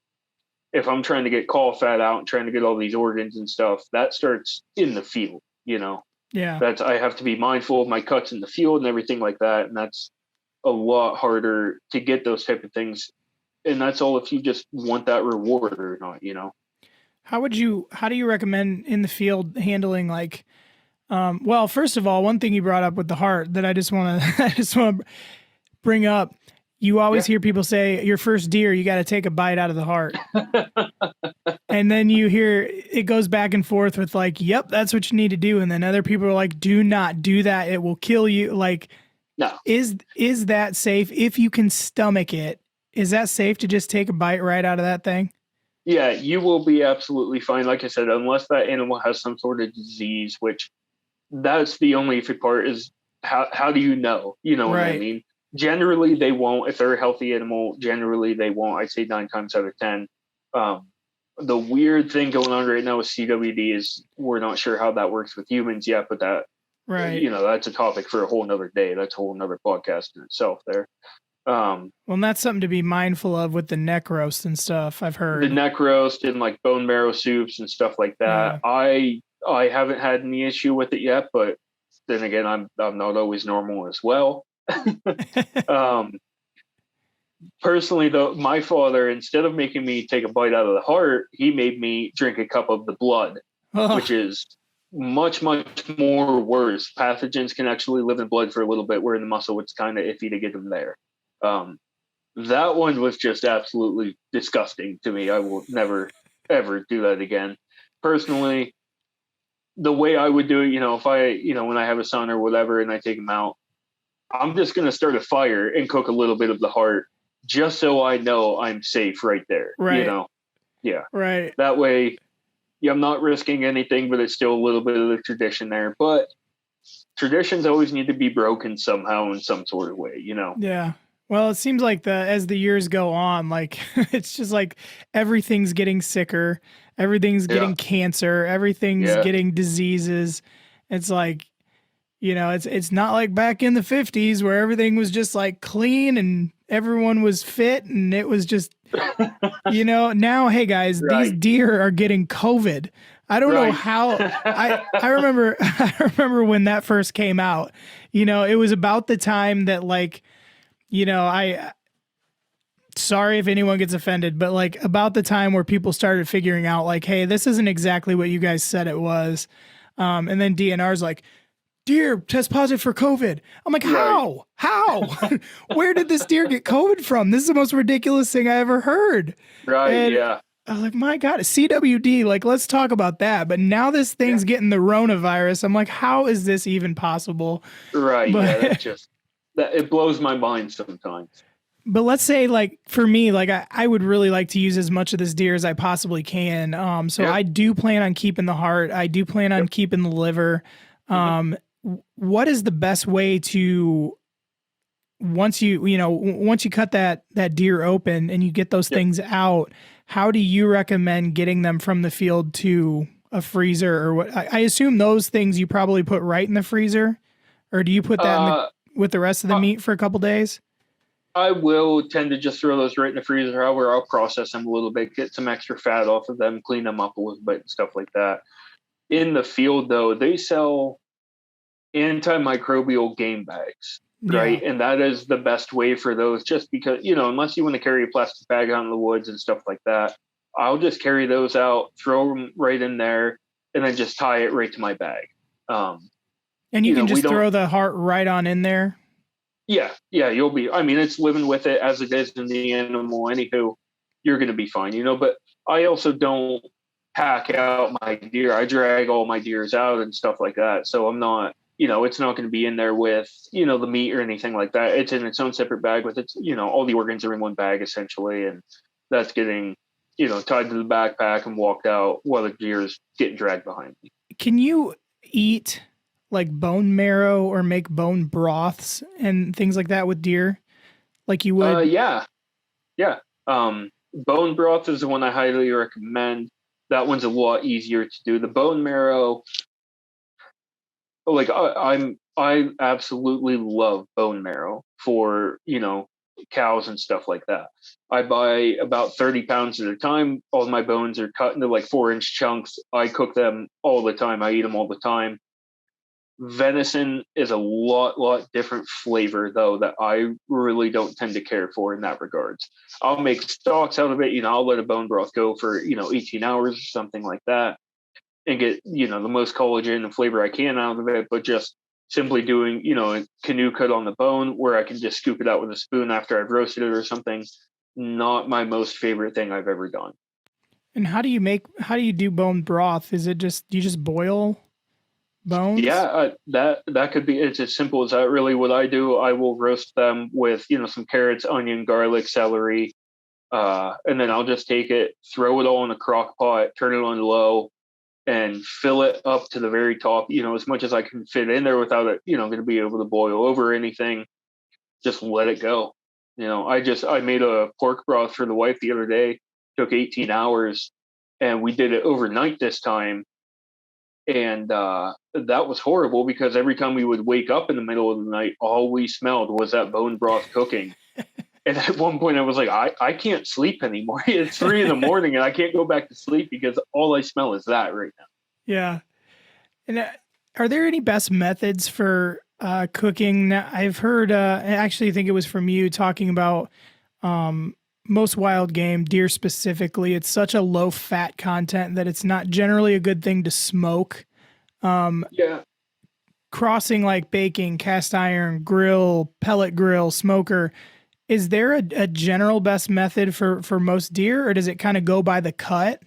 If I'm trying to get caul fat out and trying to get all these organs and stuff, that starts in the field, Yeah. I have to be mindful of my cuts in the field and everything like that. And that's a lot harder to get those type of things. And that's all if you just want that reward or not, How do you recommend in the field handling like, well, first of all, one thing you brought up with the heart that I just want to bring up. You always hear people say your first deer, you got to take a bite out of the heart. And then you hear it goes back and forth with like, yep, that's what you need to do. And then other people are like, do not do that. It will kill you. Like, no. Is that safe? If you can stomach it, is that safe to just take a bite right out of that thing? Yeah, you will be absolutely fine. Like I said, unless that animal has some sort of disease, which that's the only iffy part is how do you know? You know what I mean? Generally, they won't. If they're a healthy animal, generally they won't. I'd say 9 times out of 10. The weird thing going on right now with CWD is we're not sure how that works with humans yet, but that, that's a topic for a whole nother day. That's a whole nother podcast in itself there. Well, and that's something to be mindful of with the neck roast and stuff. I've heard the neck roast and like bone marrow soups and stuff like that. Yeah. I haven't had any issue with it yet, but then again, I'm not always normal as well. Personally though, my father, instead of making me take a bite out of the heart, he made me drink a cup of the blood, which is much, much more worse. Pathogens can actually live in blood for a little bit, where in the muscle it's kind of iffy to get them there. That one was just absolutely disgusting to me. I will never ever do that again. Personally, the way I would do it, if I, when I have a son or whatever and I take him out, I'm just going to start a fire and cook a little bit of the heart just so I know I'm safe right there. Right. Yeah. Right. That way, I'm not risking anything, but it's still a little bit of the tradition there. But traditions always need to be broken somehow in some sort of way, Yeah. Well, it seems like as the years go on, like it's just like everything's getting sicker, everything's getting cancer, everything's getting diseases. It's like, it's not like back in the 50s where everything was just like clean and everyone was fit and it was just, now, hey guys, these deer are getting COVID. I don't know Right. how. I remember I remember when that first came out. It was about the time that like, I sorry if anyone gets offended, but like about the time where people started figuring out like, hey, this isn't exactly what you guys said it was. And then DNR's like, deer test positive for COVID. I'm like, Right. How? Where did this deer get COVID from? This is the most ridiculous thing I ever heard. Right. And Yeah. I was like, my God, CWD, like, let's talk about that. But now this thing's getting the coronavirus. I'm like, how is this even possible? Right. But, Yeah. That's just that. It blows my mind sometimes. but let's say, like, for me, like, I would really like to use as much of this deer as I possibly can. So Yep. I do plan on keeping the heart. I do plan on keeping the liver. What is the best way to, once you cut that deer open and you get those things out, how do you recommend getting them from the field to a freezer or what? I assume those things you probably put right in the freezer, or do you put that with the rest of the meat for a couple days? I will tend to just throw those right in the freezer. However, I'll process them a little bit, get some extra fat off of them, clean them up a little bit and stuff like that. In the field, though, they sell antimicrobial game bags, right? And that is the best way for those, just because, unless you want to carry a plastic bag out in the woods and stuff like that, I'll just carry those out, throw them right in there, and then just tie it right to my bag. And you can just throw the heart right on in there. Yeah, you'll be. I mean, it's living with it as it is in the animal. Anywho, you're going to be fine, But I also don't pack out my deer. I drag all my deers out and stuff like that. So I'm not, it's not going to be in there with, the meat or anything like that. It's in its own separate bag with its, all the organs are in one bag essentially, and that's getting, tied to the backpack and walked out while the deer's getting dragged behind me. Can you eat like bone marrow or make bone broths and things like that with deer, like you would? Yeah. Bone broth is the one I highly recommend. That one's a lot easier to do. The bone marrow, like I absolutely love bone marrow for cows and stuff like that. I buy about 30 pounds at a time. All my bones are cut into like 4-inch chunks. I cook them all the time. I eat them all the time. Venison is a lot different flavor, though, that I really don't tend to care for in that regards. I'll make stocks out of it. I'll let a bone broth go for 18 hours or something like that, and get the most collagen and flavor I can out of it. But just simply doing a canoe cut on the bone where I can just scoop it out with a spoon after I've roasted it or something, not my most favorite thing I've ever done. And how do you do bone broth? Is it just, do you just boil bones? Yeah, that could be. It's as simple as that. Really, what I do, I will roast them with some carrots, onion, garlic, celery, and then I'll just take it, throw it all in a crock pot, turn it on low, and fill it up to the very top. As much as I can fit in there without it, going to be able to boil over or anything. Just let it go. I made a pork broth for the wife the other day. Took 18 hours, and we did it overnight this time. And that was horrible because every time we would wake up in the middle of the night, all we smelled was that bone broth cooking. And at one point I was like, I can't sleep anymore. It's 3 a.m. and I can't go back to sleep because all I smell is that right now. Yeah. And are there any best methods for cooking? I've heard, I actually think it was from you talking about most wild game, deer specifically. It's such a low fat content that it's not generally a good thing to smoke. Yeah. Crossing like baking, cast iron, grill, pellet grill, smoker. Is there a general best method for most deer, or does it kind of go by the cut?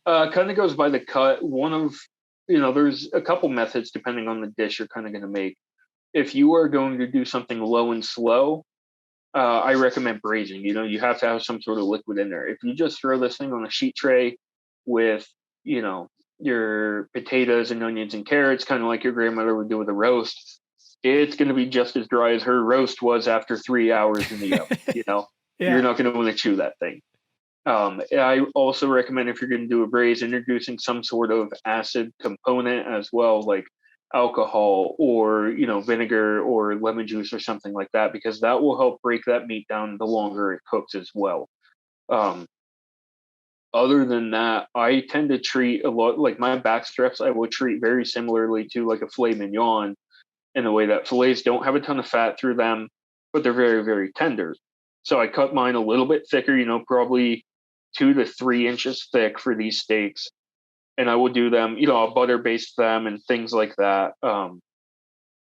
Kind of goes by the cut. One of, there's a couple methods depending on the dish you're kind of going to make. If you are going to do something low and slow, I recommend braising. You have to have some sort of liquid in there. If you just throw this thing on a sheet tray with, your potatoes and onions and carrots, kind of like your grandmother would do with a roast, it's going to be just as dry as her roast was after 3 hours in the oven. Yeah. You're not going to want to chew that thing. I also recommend, if you're going to do a braise, introducing some sort of acid component as well, like alcohol or vinegar or lemon juice or something like that, because that will help break that meat down the longer it cooks as well. other than that, I tend to treat a lot like my back strips, I will treat very similarly to like a filet mignon, in the way that fillets don't have a ton of fat through them, but they're very, very tender. So I cut mine a little bit thicker, probably 2 to 3 inches thick for these steaks. And I will do them, I'll butter baste them and things like that.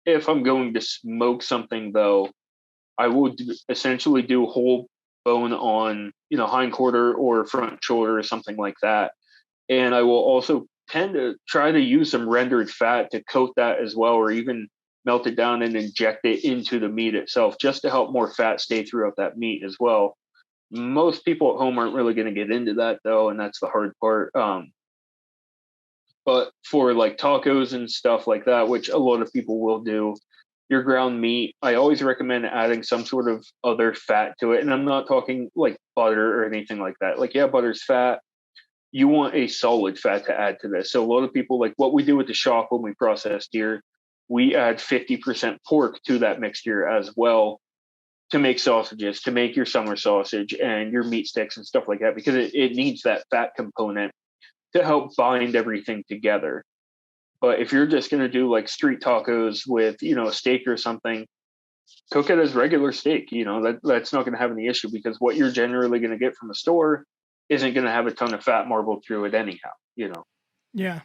If I'm going to smoke something, though, I will essentially do whole bone on, hind quarter or front shoulder or something like that. And I will also tend to try to use some rendered fat to coat that as well, or even melt it down and inject it into the meat itself, just to help more fat stay throughout that meat as well. Most people at home aren't really going to get into that, though, and that's the hard part. But for like tacos and stuff like that, which a lot of people will do, your ground meat, I always recommend adding some sort of other fat to it. And I'm not talking like butter or anything like that. Like, yeah, butter's fat. You want a solid fat to add to this. So a lot of people, like what we do at the shop when we process deer, we add 50% pork to that mixture as well to make sausages, to make your summer sausage and your meat sticks and stuff like that, because it needs that fat component to help bind everything together. But if you're just going to do like street tacos with, a steak or something, cook it as regular steak. That's not going to have any issue, because what you're generally going to get from a store isn't going to have a ton of fat marbled through it anyhow, Yeah.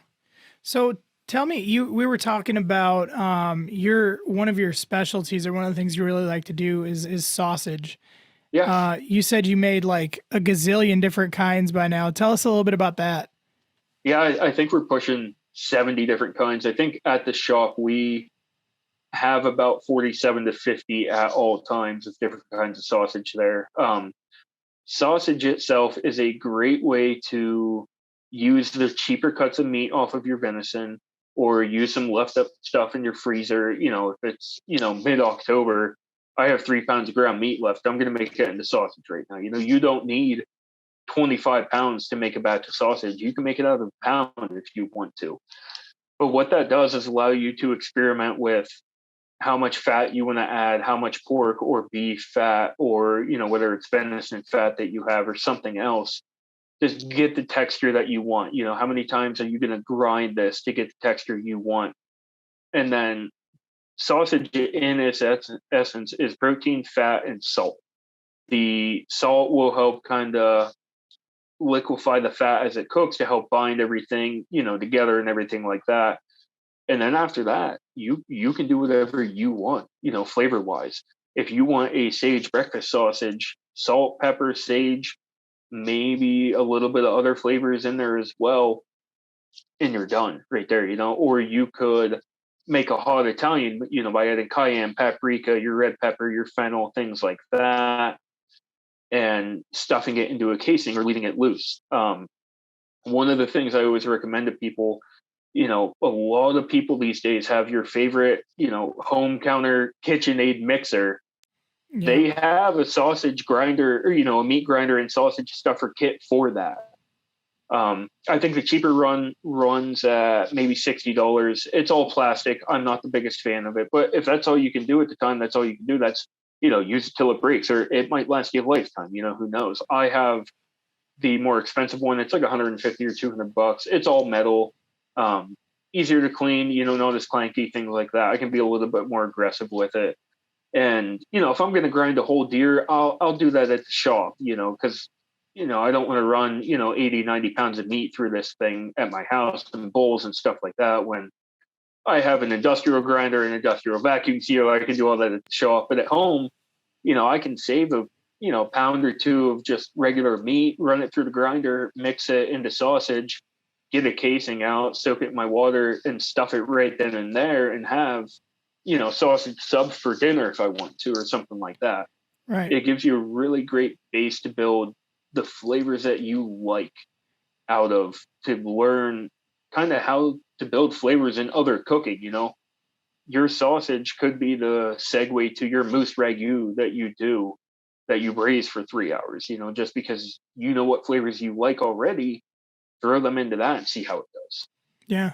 So tell me, we were talking about one of your specialties, or one of the things you really like to do is sausage. Yeah. You said you made like a gazillion different kinds by now. Tell us a little bit about that. Yeah, I think we're pushing 70 different kinds. I think at the shop we have about 47 to 50 at all times of different kinds of sausage there. Sausage itself is a great way to use the cheaper cuts of meat off of your venison, or use some left up stuff in your freezer. If it's, mid-October, I have 3 pounds of ground meat left, I'm going to make it into sausage right now. You don't need 25 pounds to make a batch of sausage. You can make it out of a pound if you want to. But what that does is allow you to experiment with how much fat you want to add, how much pork or beef fat, or, whether it's venison fat that you have or something else. Just get the texture that you want. How many times are you going to grind this to get the texture you want? And then sausage in its essence is protein, fat, and salt. The salt will help kind of liquefy the fat as it cooks to help bind everything, together and everything like that. And then after that, you can do whatever you want, flavor wise. If you want a sage breakfast sausage, salt, pepper, sage, maybe a little bit of other flavors in there as well, and you're done right there, or you could make a hot Italian, by adding cayenne, paprika, your red pepper, your fennel, things like that, and stuffing it into a casing or leaving it loose. One of the things I always recommend to people, a lot of people these days have your favorite, home counter KitchenAid mixer. Yeah. They have a sausage grinder, or, a meat grinder and sausage stuffer kit for that. I think the cheaper runs at maybe $60. It's all plastic. I'm not the biggest fan of it, but if that's all you can do at the time, that's all you can do. That's, use it till it breaks, or it might last you a lifetime. Who knows? I have the more expensive one. It's like 150 or $200. It's all metal, easier to clean, not as clanky, things like that. I can be a little bit more aggressive with it. And, if I'm going to grind a whole deer, I'll do that at the shop, because, I don't want to run, 80, 90 pounds of meat through this thing at my house and bowls and stuff like that, when I have an industrial grinder, an industrial vacuum sealer. I can do all that at the shop. But at home, I can save a, pound or two of just regular meat, run it through the grinder, mix it into sausage, get a casing out, soak it in my water, and stuff it right then and there, and have, sausage subs for dinner if I want to, or something like that. Right. It gives you a really great base to build the flavors that you like out of, to learn kind of how to build flavors in other cooking. Your sausage could be the segue to your moose ragu that you braise for 3 hours, just because what flavors you like already, throw them into that and see how it does. Yeah.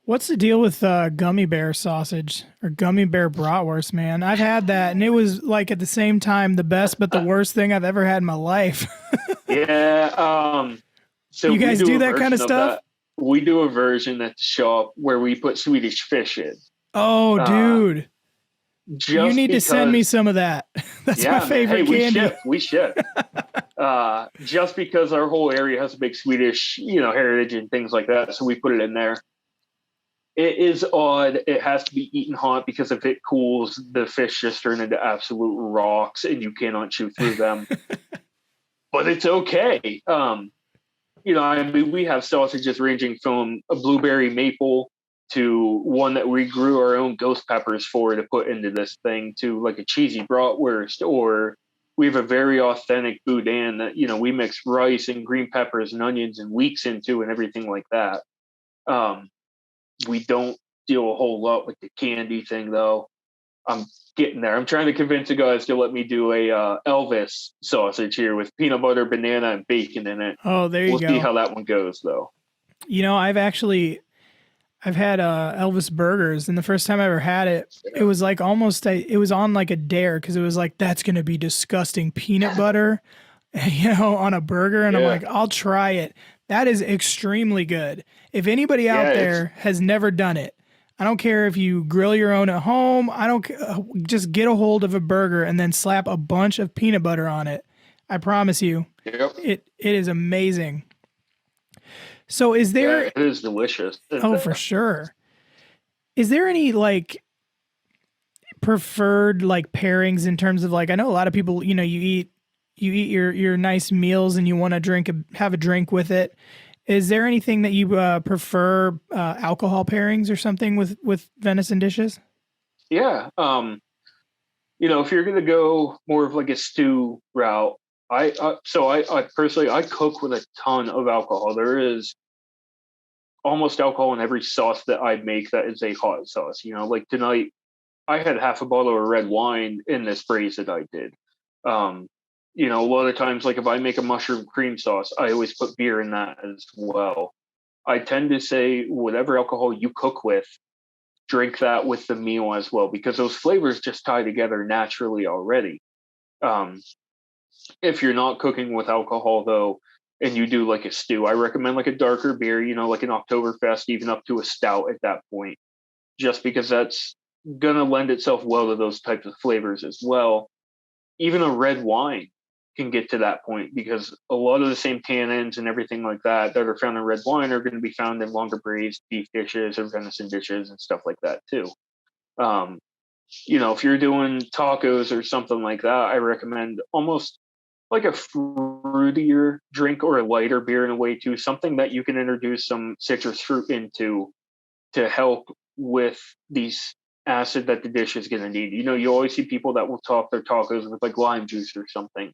What's the deal with gummy bear sausage or gummy bear bratwurst, man? I've had that, and it was like at the same time the best but the worst thing I've ever had in my life. Yeah, So you guys do that kind of stuff? We do a version at the shop where we put Swedish fish in. Oh, dude. You need to send me some of that. That's my favorite candy. We ship. Just because our whole area has a big Swedish, heritage and things like that. So we put it in there. It is odd. It has to be eaten hot because if it cools, the fish just turn into absolute rocks and you cannot chew through them. But it's okay. We have sausages ranging from a blueberry maple to one that we grew our own ghost peppers for to put into this thing, to like a cheesy bratwurst, or we have a very authentic boudin that, we mix rice and green peppers and onions and leeks into and everything like that. We don't deal a whole lot with the candy thing though. I'm getting there. I'm trying to convince the guys to let me do a Elvis sausage here with peanut butter, banana, and bacon in it. Oh, there you go. We'll see how that one goes though. I've had Elvis burgers, and the first time I ever had it, it was like it was on like a dare, because it was like, that's going to be disgusting peanut butter, on a burger. And I'm like, I'll try it. That is extremely good. If anybody out there has never done it, I don't care if you grill your own at home. Just get a hold of a burger and then slap a bunch of peanut butter on it. I promise you, it is amazing. So is there... Yeah, it is delicious. Oh, for sure. Is there any preferred pairings in terms of I know a lot of people, you eat your nice meals and you want to have a drink with it. Is there anything that you prefer alcohol pairings or something with venison dishes? Yeah. If you're going to go more of a stew route, I personally, I cook with a ton of alcohol. There is almost alcohol in every sauce that I make that is a hot sauce. Like tonight, I had half a bottle of red wine in this braise that I did. A lot of times, if I make a mushroom cream sauce, I always put beer in that as well. I tend to say whatever alcohol you cook with, drink that with the meal as well, because those flavors just tie together naturally already. If you're not cooking with alcohol though, and you do a stew, I recommend a darker beer, like an Oktoberfest, even up to a stout at that point, just because that's going to lend itself well to those types of flavors as well. Even a red wine can get to that point, because a lot of the same tannins and everything like that are found in red wine are going to be found in longer braised beef dishes or venison dishes and stuff like that too. If you're doing tacos or something like that, I recommend almost a fruitier drink or a lighter beer in a way too, something that you can introduce some citrus fruit into to help with these acid that the dish is going to need. You always see people that will top their tacos with lime juice or something.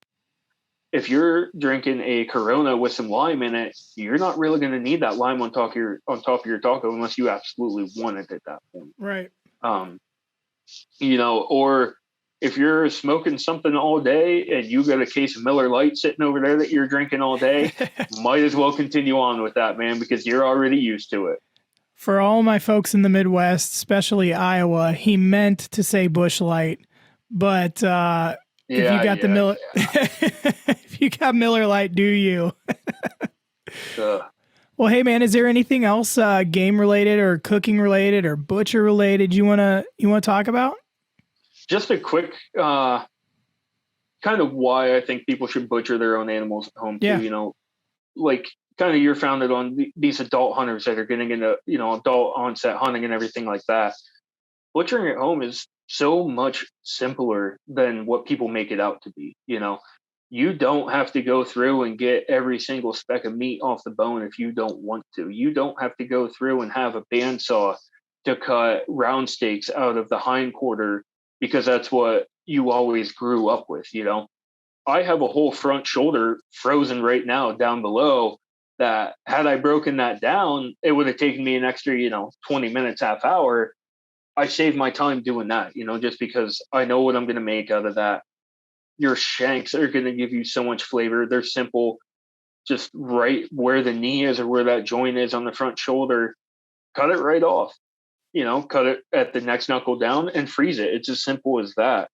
If you're drinking a Corona with some lime in it, you're not really going to need that lime on top of your taco unless you absolutely want it at that point. Right. Or if you're smoking something all day and you got a case of Miller Lite sitting over there that you're drinking all day, might as well continue on with that, man, because you're already used to it. For all my folks in the Midwest, especially Iowa, he meant to say Busch Light, but if you got Miller Lite, do you? Well, hey man, is there anything else game related or cooking related or butcher related you wanna talk about? Just a quick kind of why I think people should butcher their own animals at home too. Kind of you're founded on these adult hunters that are getting into adult onset hunting and everything like that. Butchering at home is so much simpler than what people make it out to be. You don't have to go through and get every single speck of meat off the bone if you don't want to. You don't have to go through and have a bandsaw to cut round steaks out of the hindquarter because that's what you always grew up with. I have a whole front shoulder frozen right now down below that had I broken that down, it would have taken me an extra, 20 minutes, half hour. I saved my time doing that, just because I know what I'm going to make out of that. Your shanks are going to give you so much flavor. They're simple, just right where the knee is or where that joint is on the front shoulder. Cut it right off, cut it at the next knuckle down and freeze it. It's as simple as that.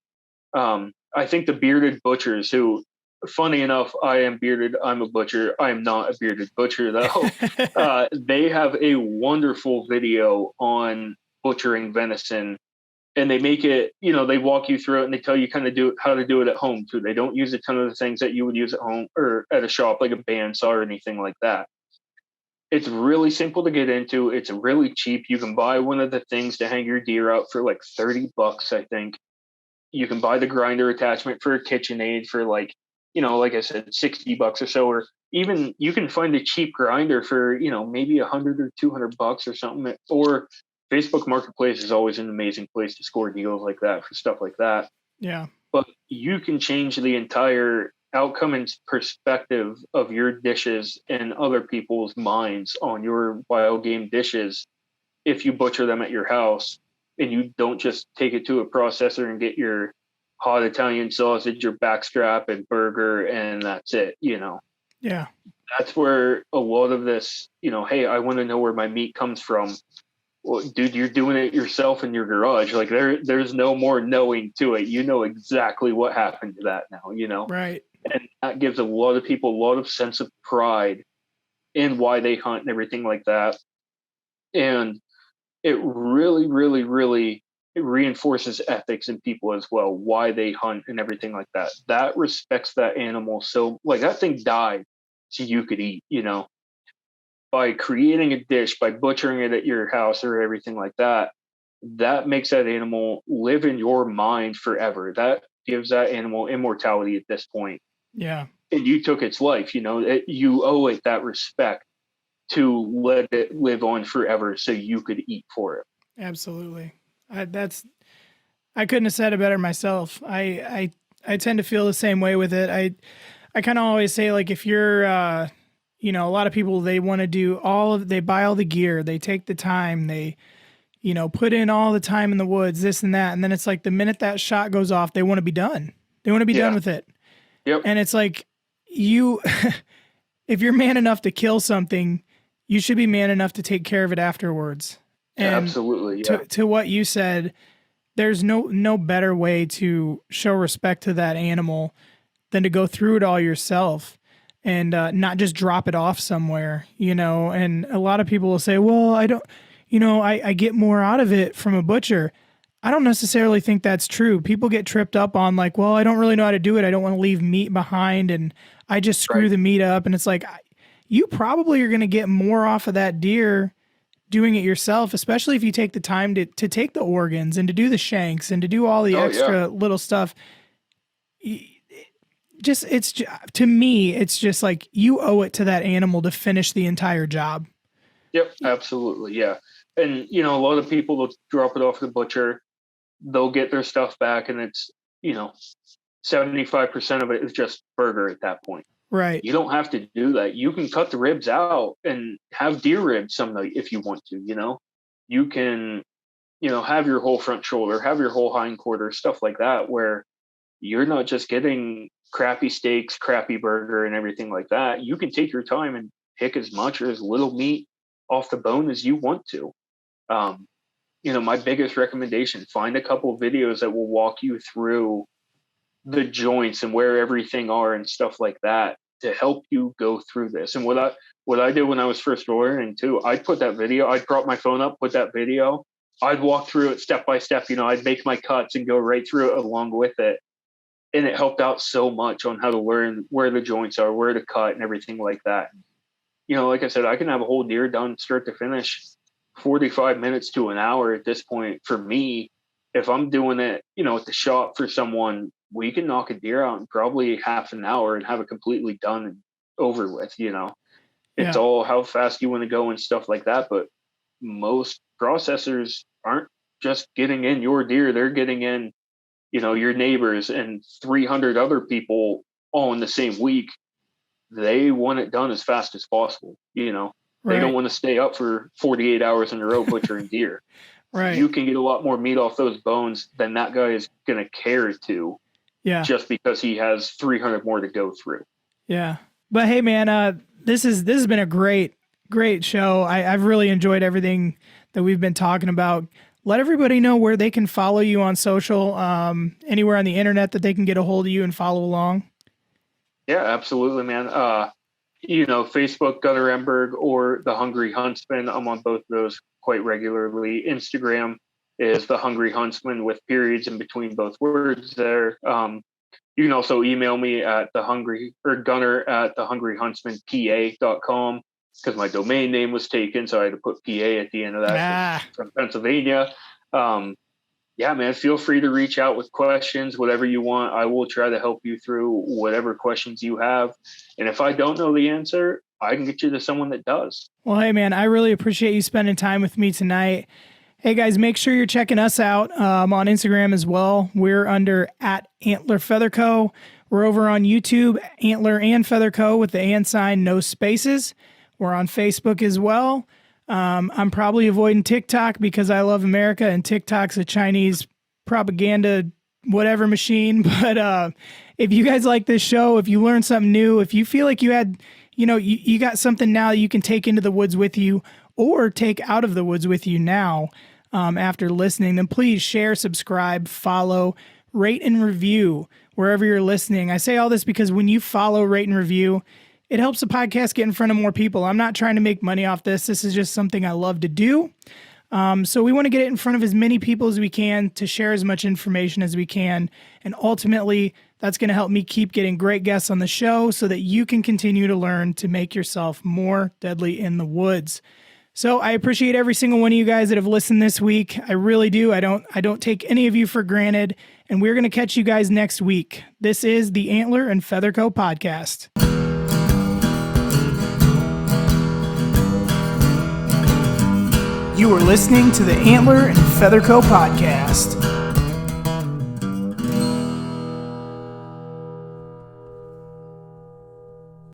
I think the bearded butchers who funny enough, I am bearded. I'm a butcher. I am not a bearded butcher, though. They have a wonderful video on butchering venison, and they make it, they walk you through it, and they tell you kind of how to do it at home too. They don't use a ton of the things that you would use at home or at a shop, like a bandsaw or anything like that. It's really simple to get into. It's really cheap. You can buy one of the things to hang your deer out for like $30, I think. You can buy the grinder attachment for a KitchenAid for like I said, $60 or so, or even you can find a cheap grinder for, maybe $100 or $200 or something. Or Facebook Marketplace is always an amazing place to score deals like that for stuff like that. Yeah. But you can change the entire outcome and perspective of your dishes and other people's minds on your wild game dishes if you butcher them at your house and you don't just take it to a processor and get your hot Italian sausage, your backstrap and burger, and that's it, Yeah. That's where a lot of this, hey, I want to know where my meat comes from. Well, dude, you're doing it yourself in your garage. Like there's no more knowing to it. You know exactly what happened to that now, Right. And that gives a lot of people a lot of sense of pride in why they hunt and everything like that. And it really, really, really it reinforces ethics in people as well, why they hunt and everything like that. That respects that animal. So like that thing died so you could eat, by creating a dish, by butchering it at your house or everything like that, that makes that animal live in your mind forever. That gives that animal immortality at this point. Yeah. And you took its life, you owe it that respect to let it live on forever so you could eat for it. Absolutely. I couldn't have said it better myself. I tend to feel the same way with it. I kind of always say, like, if you're, a lot of people, they want to do they buy all the gear, they take the time, they, put in all the time in the woods, this and that. And then it's like the minute that shot goes off, they want to be done. They want to be done with it. Yep. And it's like if you're man enough to kill something, you should be man enough to take care of it afterwards. And absolutely. Yeah. To what you said, there's no better way to show respect to that animal than to go through it all yourself and not just drop it off somewhere, and a lot of people will say, well, I don't, I get more out of it from a butcher. I don't necessarily think that's true. People get tripped up on like, well, I don't really know how to do it. I don't want to leave meat behind and I just screw the meat up. And it's like, you probably are going to get more off of that deer doing it yourself, especially if you take the time to take the organs and to do the shanks and to do all the extra little stuff. To me, it's just like you owe it to that animal to finish the entire job. Yep, absolutely. Yeah. And, a lot of people will drop it off the butcher. They'll get their stuff back and it's, 75% of it is just burger at that point. Right. You don't have to do that. You can cut the ribs out and have deer ribs some night if you want to, You can, have your whole front shoulder, have your whole hind quarter, stuff like that, where you're not just getting crappy steaks, crappy burger and everything like that. You can take your time and pick as much or as little meat off the bone as you want to. My biggest recommendation, find a couple of videos that will walk you through the joints and where everything are and stuff like that to help you go through this. And what I did when I was first learning too, I'd put that video, I'd prop my phone up, put that video, I'd walk through it step by step, I'd make my cuts and go right through it along with it. And it helped out so much on how to learn where the joints are, where to cut and everything like that. Like I said, I can have a whole deer done start to finish 45 minutes to an hour at this point. For me, if I'm doing it, at the shop for someone, we can knock a deer out in probably half an hour and have it completely done and over with, It's all how fast you want to go and stuff like that. But most processors aren't just getting in your deer. They're getting in, your neighbors and 300 other people all in the same week. They want it done as fast as possible, They don't want to stay up for 48 hours in a row butchering deer. Right. You can get a lot more meat off those bones than that guy is going to care to. Yeah. Just because he has 300 more to go through. Yeah. But hey, man, this has been a great show. I've really enjoyed everything that we've been talking about. Let everybody know where they can follow you on social, anywhere on the internet that they can get a hold of you and follow along. Yeah, absolutely, man. Facebook, Gunnar Emberg, or the Hungry Huntsman. I'm on both of those quite regularly. Instagram is the Hungry Huntsman with periods in between both words there. You can also email me at Gunnar at thehungryhuntsmanpa.com, because my domain name was taken, so I had to put PA at the end of that. From Pennsylvania. Yeah, man, feel free to reach out with questions, whatever you want. I will try to help you through whatever questions you have. And if I don't know the answer, I can get you to someone that does. Well, hey, man, I really appreciate you spending time with me tonight. Hey, guys, make sure you're checking us out on Instagram as well. We're under at Antler&FeatherCo. We're over on YouTube, Antler&FeatherCo with the and sign, no spaces. We're on Facebook as well. I'm probably avoiding TikTok because I love America and TikTok's a Chinese propaganda whatever machine. But if you guys like this show, if you learned something new, if you feel like you had, you got something now that you can take into the woods with you or take out of the woods with you now after listening, then please share, subscribe, follow, rate, and review wherever you're listening. I say all this because when you follow, rate, and review, it helps the podcast get in front of more people. I'm not trying to make money off this. This is just something I love to do. So we want to get it in front of as many people as we can to share as much information as we can. And ultimately, that's going to help me keep getting great guests on the show so that you can continue to learn to make yourself more deadly in the woods. So I appreciate every single one of you guys that have listened this week. I really do. I don't take any of you for granted. And we're going to catch you guys next week. This is the Antler&FeatherCo Podcast. You are listening to the Antler&FeatherCo Podcast.